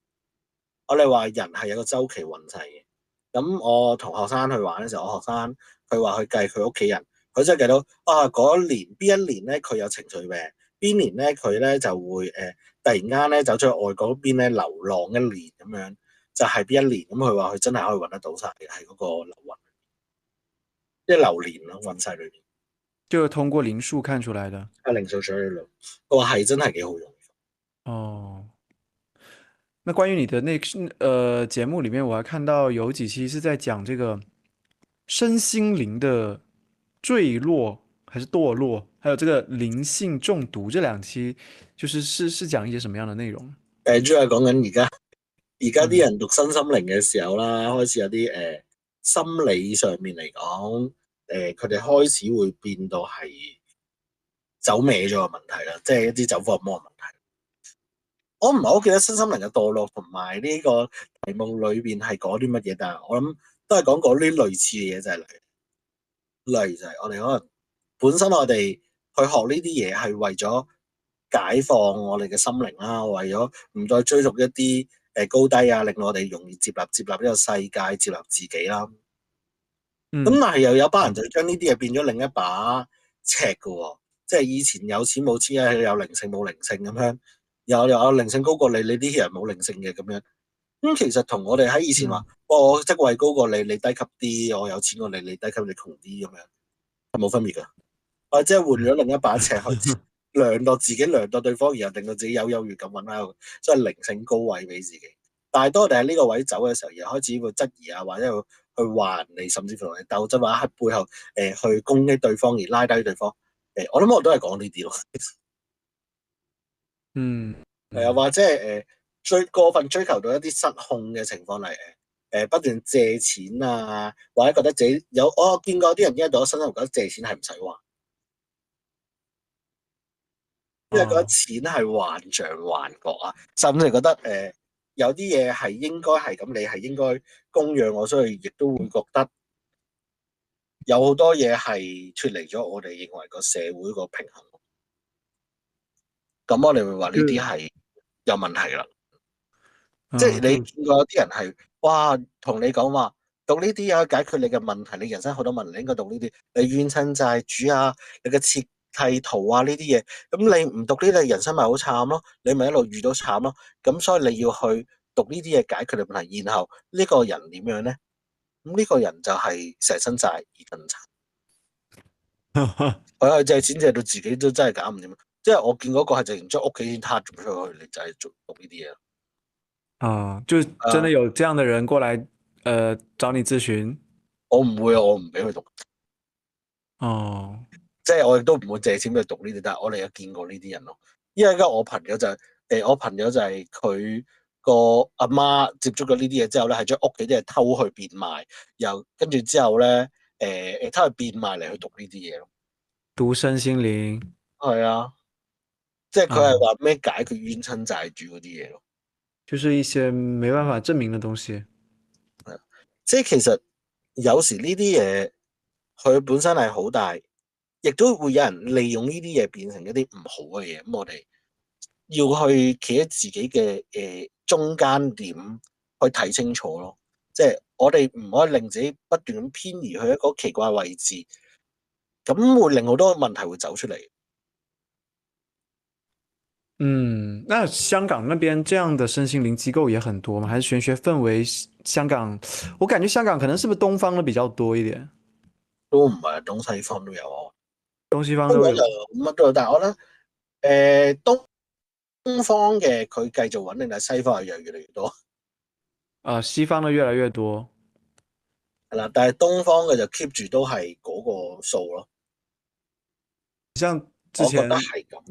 S2: 我哋話人係有個周期運勢嘅。咁我同學生去玩嘅時候，我學生佢話去計佢屋企人，佢真係計到啊嗰年邊一年咧佢有情緒病，邊年咧佢咧就會突然間咧走出去外國嗰邊咧流浪一年咁樣，就係邊一年。咁佢話佢真係可以揾得到晒嘅，係嗰個流運，即係流年咯運勢裏邊。
S1: 就是通過靈數看出來的。
S2: 係零數水量，佢話係真係幾好用。
S1: 哦，那關於你的節目裡面，我還看到有幾期是在講這個身心靈的墜落還是墮落，還有這個靈性中毒這兩期，就是講一些什麼樣的內容？
S2: 主要係講緊而家啲
S1: 嗯
S2: 人讀身心靈嘅時候啦，開始有啲心理上面嚟講，佢哋開始會變到係走歪咗嘅問題啦，即係一啲走火入魔嘅問題。我唔係好記得身心靈嘅墮落同埋呢個題目裏邊係講啲乜嘢，但係我諗都係講過呢類似嘅嘢，就係例如就係我哋可能本身我哋去學呢啲嘢係為咗解放我哋嘅心靈啦，為咗唔再追逐一啲高低啊，令我哋容易接納呢個世界，接納自己啦。咁
S1: 嗯
S2: 但係又有班人就將呢啲嘢變咗另一把尺嘅喎，即係以前有錢冇錢啊，有靈性冇靈性咁樣，又有靈性高過你，你啲人冇靈性嘅咁樣。咁其實同我哋喺以前話，
S1: 嗯
S2: 我職位高過你，你低級啲；我有錢過你，你低級你窮啲咁樣，係冇分別㗎。或者係換咗另一把尺去量度自己，量度對方，然後令到自己有優越感，揾翻個即係靈性高位俾自己。但係當我哋喺呢個位走嘅時候，又開始會質疑啊，或者去話人哋，甚至乎同你鬥爭，或者喺背後去攻擊對方而拉低對方。我諗我都係講呢啲咯。
S1: 嗯
S2: 係啊，
S1: 嗯，
S2: 或者係最過分追求到一啲失控嘅情況嚟不斷借錢啊，或者覺得自己有我見過啲人因為到咗新生活覺得借錢係唔使還，因為覺得
S1: 哦，
S2: 錢係幻象幻覺啊，甚至覺得有啲嘢係應該係咁，你係應該供養我，所以亦都會覺得有好多嘢係脫離咗我哋認為個社會個平衡。咁我哋會話呢啲
S1: 就
S2: 係有問題啦。即係你
S1: 就
S2: 見過有啲人係，哇，同你講話讀呢啲嘢可以解決你嘅問題，你人生好多問題，你應該讀呢啲。你冤親債主啊，你嘅設計圖啊呢啲嘢，咁你唔讀呢啲，人生咪好慘咯，你咪一路遇到慘咯。咁所以你要去讀呢啲嘢解決你問題，然後呢個人點樣咧？咁呢個人就係成身債而更慘，佢係借錢借到自己都真係搞唔掂。即係我見嗰個係直情將屋企先撻咗出去，你就係做讀呢啲嘢。
S1: 啊，就真的
S2: 啊，
S1: 有這樣的人過來找你諮詢？
S2: 我唔會啊，我唔俾佢讀。
S1: 哦，
S2: 即係我亦都唔會借錢俾佢讀呢啲，但係我哋有見過呢啲人咯。因為而家我朋友就係佢個阿媽接觸咗呢啲嘢之後咧，係將屋企啲嘢偷去變賣，又跟住之後咧偷去變賣嚟去讀呢啲嘢咯。
S1: 讀身心靈
S2: 係啊，即係佢係
S1: 啊，
S2: 話咩解決冤親債主嗰啲嘢咯。
S1: 就是一些沒辦法證明的東西。
S2: 係啊，即係其實有時呢啲嘢佢本身係好大，亦都會有人利用呢啲嘢變成一啲唔好嘅嘢。咁我哋要去企喺自己嘅中間點去睇清楚咯，即係我哋唔可以令自己不斷咁偏移去一個奇怪位置，咁會令好多問題會走出嚟。
S1: 嗯，那香港那邊這樣的身心靈機構也很多嗎？還是玄學氛圍？香港，我感覺香港可能是不是東方的比較多一點，
S2: 都唔係東西方都有啊，
S1: 東西方
S2: 香港就
S1: 都有。
S2: 乜都有，但係我覺得東方嘅佢繼續穩定，但係西方係越嚟越多，
S1: 啊，西方的越來越多。
S2: 係啦，但係東方嘅就 keep 住都係嗰個數咯，
S1: 像之
S2: 我覺得
S1: 前，
S2: 係咁。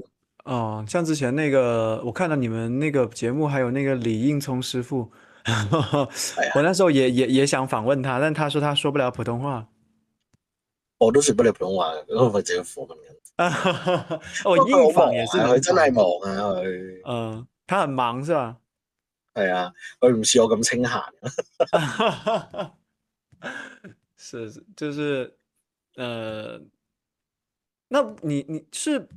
S1: 哦，像之前那個，我看到你們那個節目，還有那個李應聰師傅，
S2: 係啊，
S1: 我那時候也想訪問他，但他說他說不了普通話。
S2: 我都說不了普通話嘅，嗰個自己課文嘅。
S1: 哦，
S2: 不過佢好忙
S1: 應訪也是
S2: 啊，佢真係
S1: 能訪，
S2: 忙啊，佢
S1: 他很忙是吧？
S2: 係啊，佢唔似我咁清閒。
S1: 是，就是呃，那你是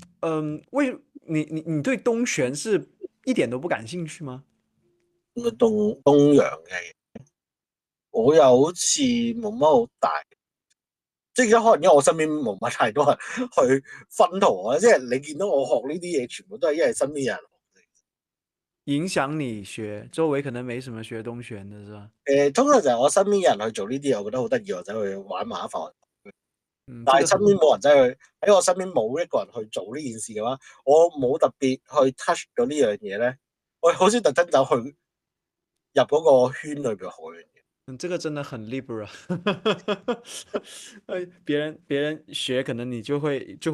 S1: 你對東玄是一點都不感興趣嗎？
S2: 東洋嘅，我又好似冇乜好大，即係而家可能因為我身邊冇乜太多人去薰陶我，即係你見到我學呢啲嘢，全部都係因為身邊有人
S1: 影響你學，周圍可能沒什麼學東玄的是吧？
S2: 學。通常就係我身邊有人去做呢啲嘢，我覺得好得意，我走去玩埋一份。
S1: 嗯，這
S2: 但係身邊
S1: 個很
S2: 冇人走去喺我身邊冇一個人去做呢件事嘅話，我冇特別去 touch 到呢樣嘢咧，我好少特登走去入嗰個圈裏邊學嘅。
S1: 這個真的很 liberal，哎，別人學，可能你就會去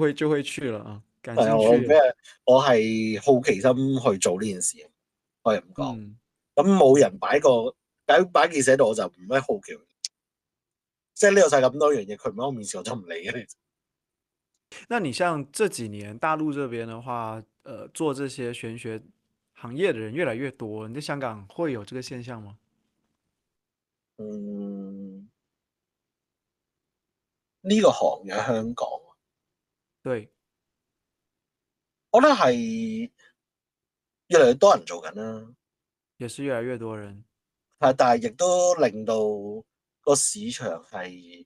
S1: 了啊，感
S2: 係啊，
S1: 興趣。
S2: 我係好奇心去做呢件事，可以咁講。
S1: 嗯，
S2: 咁冇人擺件事喺度，我就唔咩好奇。即係呢個世界咁多樣嘢，佢唔喺我面前，我就唔理嘅。
S1: 那你像這幾年大陸這邊的話，做這些玄學行業的人越來越多，你在香港會有這個現象嗎？
S2: 嗯，呢個行業喺香港，
S1: 對，
S2: 我覺得係越嚟越多人做緊啦。
S1: 也是越來越多人。
S2: 但係亦都令到個市場係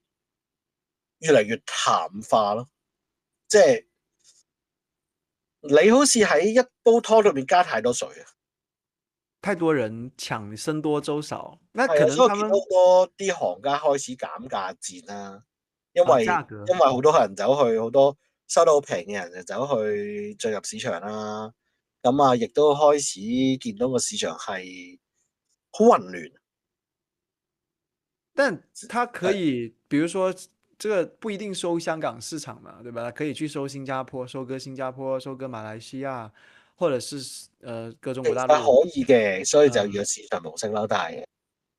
S2: 越嚟越淡化咯。即係你好似喺一煲湯裏面加太多水啊！
S1: 太多人搶僧多粥少，那可
S2: 係啊，所以我見到好
S1: 能他們
S2: 多啲行家開始減價戰啦，因為
S1: 價格，
S2: 因為好多人走去好多收到好平嘅人就走去進入市場啦。咁啊，亦都開始見到個市場係好混亂。
S1: 但它可
S2: 係
S1: 以，比如說這個不一定收香港市場嘛，對吧？可以去收新加坡，收割新加坡，收割馬來西亞，或者是割中
S2: 其實
S1: 國大陸。
S2: 可以嘅，所以就要
S1: 嗯
S2: 有市場模式啦。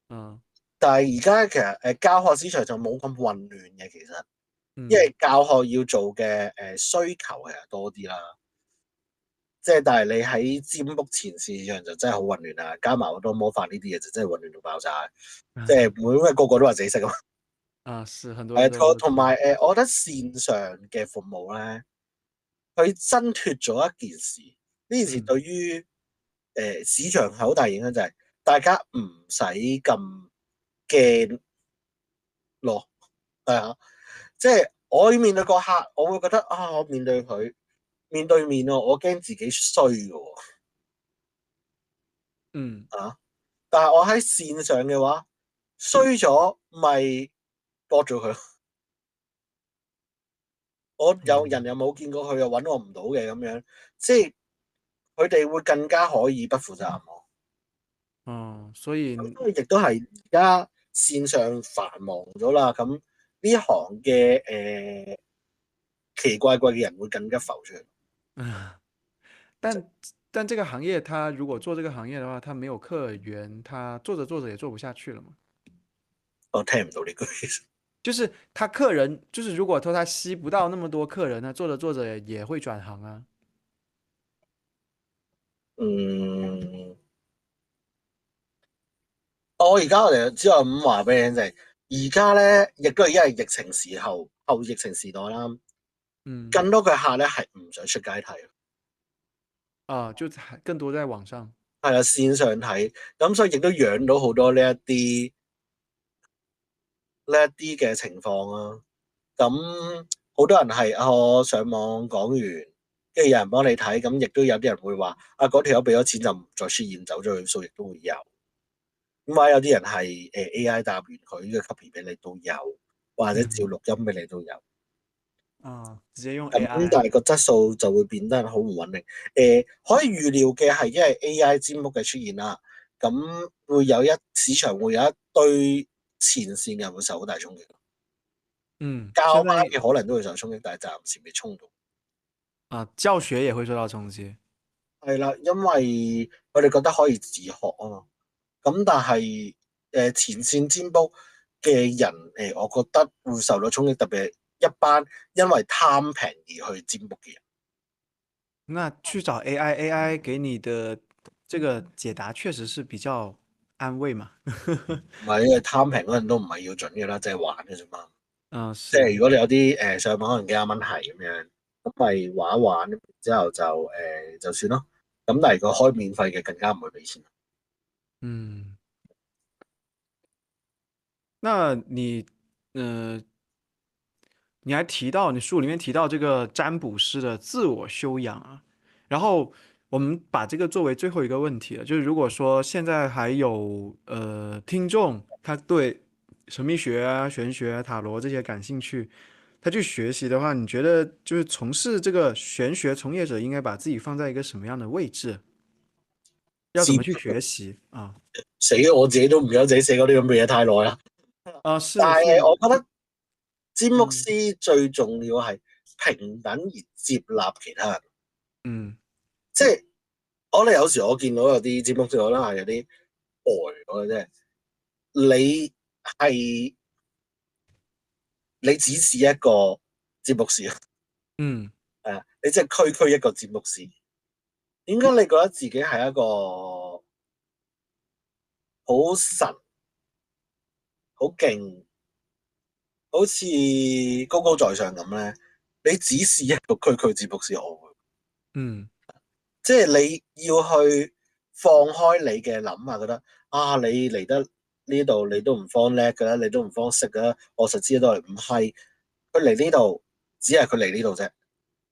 S1: 嗯
S2: 但係而家其實教學市場就冇咁混亂嘅，其實因
S1: 嗯
S2: 為教學要做嘅需求其實多啲啦。即係但係你喺占卜前線上就真係好混亂啦，加埋好多魔法呢啲嘢就真係混亂到爆炸。即係每個個都話自己識啊。
S1: 啊，是很多人都
S2: 同埋我覺得線上嘅服務咧，佢掙脫咗一件事。呢件事
S1: 嗯
S2: 對於市場係好大影響，就係大家唔使咁驚咯。係啊，即係我要面對個客，我會覺得啊，我面對佢面對面喎，我驚自己衰嘅喎
S1: 嗯
S2: 啊！但係我喺線上嘅話，衰咗咪駁咗佢咯。我有人
S1: 嗯
S2: 又冇見過佢，又揾我唔到嘅咁樣，即係佢哋會更加可以不負責任咯。
S1: 哦，所以
S2: 咁所以亦都係而家線上繁忙咗啦。咁呢一行嘅奇怪怪嘅人會更加浮出嚟。
S1: 但但這個行業，他如果做這個行業的話，他沒有客源，他做着做着也做不下去了嘛。
S2: 我聽唔到呢句。
S1: 就是他客人，就是如果說他吸不到那麼多客人呢，做着做着也會轉行啊。
S2: 嗯，我而家只有咁話俾你聽，就係而家咧，亦都係因為疫情時候後疫情時代啦，
S1: 嗯
S2: 更多嘅客咧係唔想出街睇，
S1: 啊，就更多在網上。
S2: 係啊，線上睇，咁所以亦都養到好多呢一啲嘅情況啊。咁好多人係我上網講完，跟住有人幫你睇，咁亦都有啲人會話啊，嗰條友俾咗錢就唔再出現，走咗去數，亦都會有。咁啊，有啲人係AI 答完佢嘅 copy 俾你都有，或者照錄音俾你都有。
S1: 啊，直接用
S2: 咁
S1: AI。
S2: 但係個質素就會變得好唔穩定。可以預料嘅係因為 AI 占卜嘅出現啦，咁會有市場會有一堆前線嘅人會受好大衝擊。
S1: 嗯，
S2: 教班
S1: 現在
S2: 嘅可能都會受衝擊，但係暫時未衝到。
S1: 啊，教學也會受到衝擊。
S2: 係啦，因為佢哋覺得可以自學啊嘛。咁但係前線占卜嘅人我覺得會受到衝擊，特別係一班因為貪平而去占卜嘅人。
S1: 那去找 AI，AI 給你的這個解答確實是比較安慰嘛。
S2: 唔係，因為貪平嗰陣都唔係要準嘅啦，即係玩嘅啫嘛。
S1: 嗯，
S2: 即係
S1: 是。
S2: 如果你有啲上網可能幾廿蚊係咁樣，咁咪玩一玩，之後就算咯。咁但係如果開免費嘅，更加唔會俾錢。
S1: 嗯，那你，你還提到你書裡面提到這個占卜師的自我修養啊，然後我們把這個作為最後一個問題了，就是如果說現在還有聽眾他對神秘學啊、玄學啊、塔羅這些感興趣，他去學習的話，你覺得就是從事這個玄學從業者應該把自己放在一個什麼樣的位置？要怎麼去學習啊？
S2: 死，我自己都唔記得自己寫嗰啲咁嘅嘢太耐啦。
S1: 啊，
S2: 但係
S1: 是是。
S2: 我覺得占卜
S1: 嗯
S2: 師最重要係平等而接納其他人。
S1: 嗯
S2: 即係我哋有時我見到有啲占卜師，我覺得係有啲呆咗嘅啫。你係你只是一個占卜師啊，
S1: 嗯
S2: 你即係區區一個占卜師。點解你覺得自己係一個好神、好勁、好似高高在上咁咧？你只是一個區區占卜師，我會
S1: 嗯
S2: 即係你要去放開你嘅諗啊，覺得啊，你嚟得呢度你都唔方叻㗎啦，你都唔方識㗎啦，我實知都係唔係佢嚟呢度，只係佢嚟呢度啫。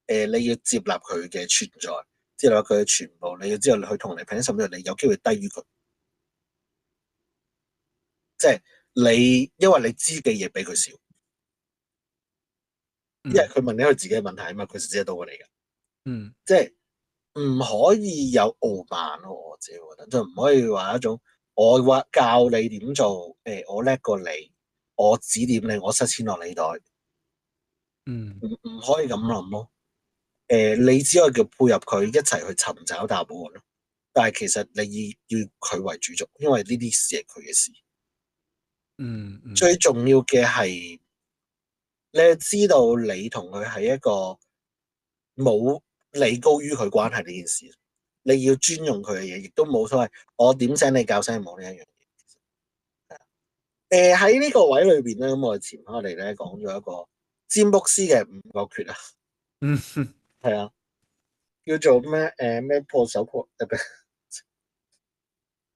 S2: 你要接納佢嘅存在，接納佢嘅全部，你要知道佢同你平，甚至你有機會低於佢。即係你，因為你知嘅嘢比佢少。因為佢問你佢自己嘅問題啊嘛，佢知得到過你嘅，
S1: 嗯
S2: 即係唔可以有傲慢咯。我自己覺得就唔可以話一種我話教你點做，我叻過你，我指點你，我塞錢落你袋，
S1: 嗯
S2: 唔可以咁諗咯。你只可以叫配合佢一齊去尋找答案咯。但係其實你要佢為主軸，因為呢啲事係佢嘅事。
S1: 嗯嗯
S2: 最重要嘅係你要知道你同佢係一個冇你高於佢關係呢件事，你要尊重佢嘅嘢，亦都冇所謂。我點醒你教醒你冇呢一樣嘢。喺呢個位裏邊咧，咁我哋前排我哋咧講咗一個占卜師嘅五個缺啊，
S1: 嗯
S2: 係啊，叫做咩咩破手破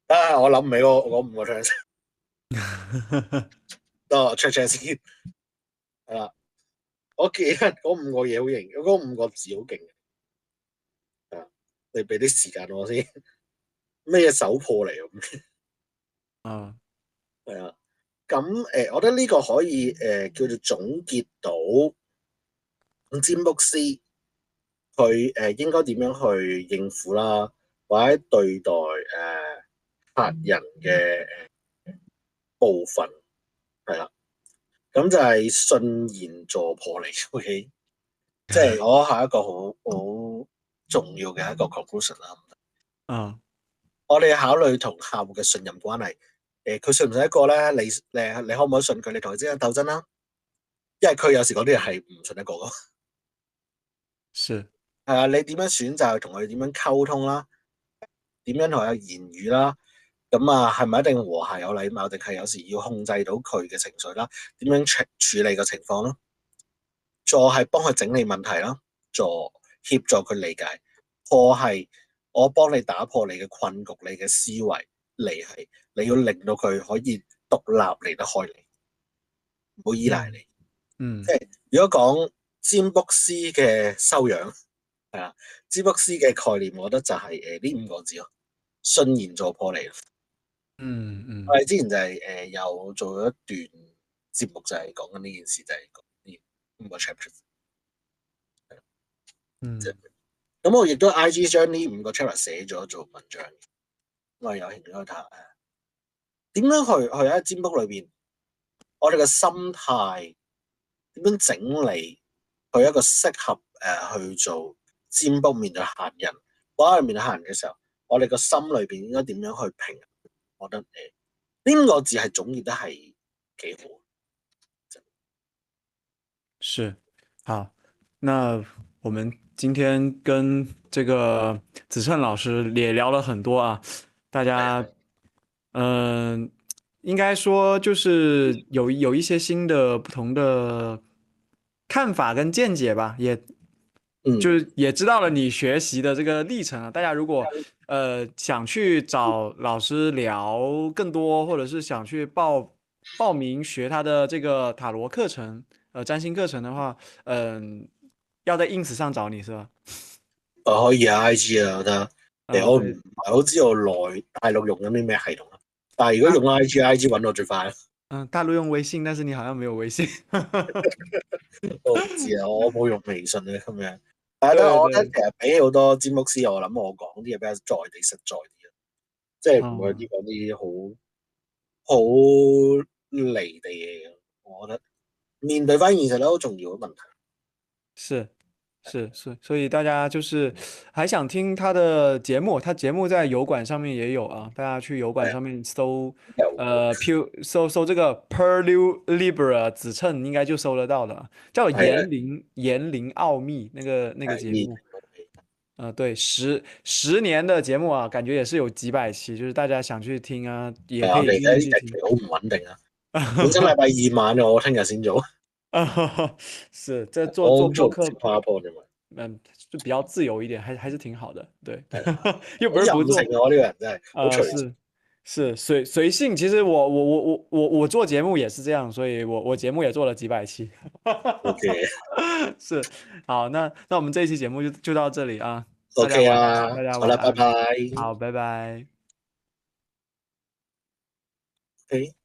S2: 啊，我諗唔起我五個出嚟，等我 check check 先，係啦，我記得嗰五個嘢好型，嗰五個字好勁嘅，係啊，你俾啲時間我先，咩手破嚟咁，
S1: 啊
S2: 係啊，咁我覺得呢個可以叫做總結到占卜師佢應該點樣去應付啦，或者對待客人嘅部分，係啦，咁就係順延助破嚟，OK，即係我係一個好重要嘅一個 conclusion 啦。
S1: 啊
S2: 我哋考慮同客戶嘅信任關係，佢信唔信一個咧？你可唔可以信佢？你同佢之間鬥爭啦，因為佢有時嗰啲係唔信一個噶。
S1: 是
S2: 係啊，你點樣選擇同佢點樣溝通啦？點樣同佢言語啦？咁啊，係咪一定和諧有禮貌，定係有時要控制到佢嘅情緒啦？點樣處理個情況咯？助係幫佢整理問題啦，助協助佢理解。破係我幫你打破你嘅困局，你嘅思維。離係你要令到佢可以獨立離得開你，唔好依賴你。即
S1: 嗯
S2: 係如果講占卜師嘅修養，係啊，占卜師嘅概念，我覺得就係呢五個字咯，順延助破嚟。我
S1: 嗯
S2: 哋之前就係有做咗一段節目，就係講緊呢件事，就係講呢五個 chapter。
S1: 嗯
S2: 咁我亦都 IG 將呢五個 chapter 寫咗做文章，我係有興趣睇下點樣去喺占卜裏邊，我哋嘅心態點樣整理，去一個適合去做占卜面對客人，或者面對客人嘅時候，我哋個心裏邊應該點樣去平衡？我覺得呢五個字係總結得係幾好。
S1: 是好，那我们今天跟这个子称老师也聊了很多啊，大家应该说就是有一些新的不同的看法跟见解吧，就是也知道了你学习的这个历程啊。大家如果想去找老师聊更多，或者是想去报名学他的这个塔罗课程、占星課程的話，要在 ins 上找你是吧？
S2: 可以啊，IG 啊，我覺得我唔
S1: 對，
S2: 係好知道大陸用緊啲咩系統啊，但係如果用 IG 揾我最快。
S1: 大陸用微信，但是你好像沒有微信。
S2: 我唔知啊，我冇用微信啊咁樣。但係咧，我覺得
S1: 對對，
S2: 其實比起好多占卜師，我諗我講啲嘢比較在地實在啲啊，即係唔會
S1: 嗯，
S2: 啲講啲好離地嘅嘢。我覺得面對翻現實都好重要嘅問題。
S1: 是。是，所以大家就是還想聽他的節目，他節目在油管上面也有啊，大家去油管
S2: 係啊，
S1: 上面搜，
S2: 有
S1: 搜這個 Perlu Libra 子稱，應該就搜得到的，叫
S2: 係啊，
S1: 言靈奧秘那個節
S2: 係
S1: 目，對，十年的節目啊，感覺也是有幾百期，就是大家想去聽啊，也可
S2: 我哋
S1: 以
S2: 而家啲日
S1: 繼續去聽。
S2: 期好唔穩定啊。本身禮拜二晚嘅，我聽日先做，
S1: 是，這做
S2: 我做
S1: 播客，
S2: 唔切跨波啫嘛。
S1: 就比較自由一點，還是挺好的，對，
S2: 係啊，
S1: 又
S2: 好
S1: 不是不做，
S2: 任性啊！我呢個人真係好隨性。
S1: 是隨性。其實我做節目也是這樣，所以我節目也做了幾百期。
S2: OK
S1: 是，好，那我們這一期節目就到這裏啊，大家
S2: OK
S1: 晚
S2: 啊，
S1: 大家
S2: 好啦，拜
S1: 晚安，
S2: 拜。
S1: 好，拜拜。
S2: OK。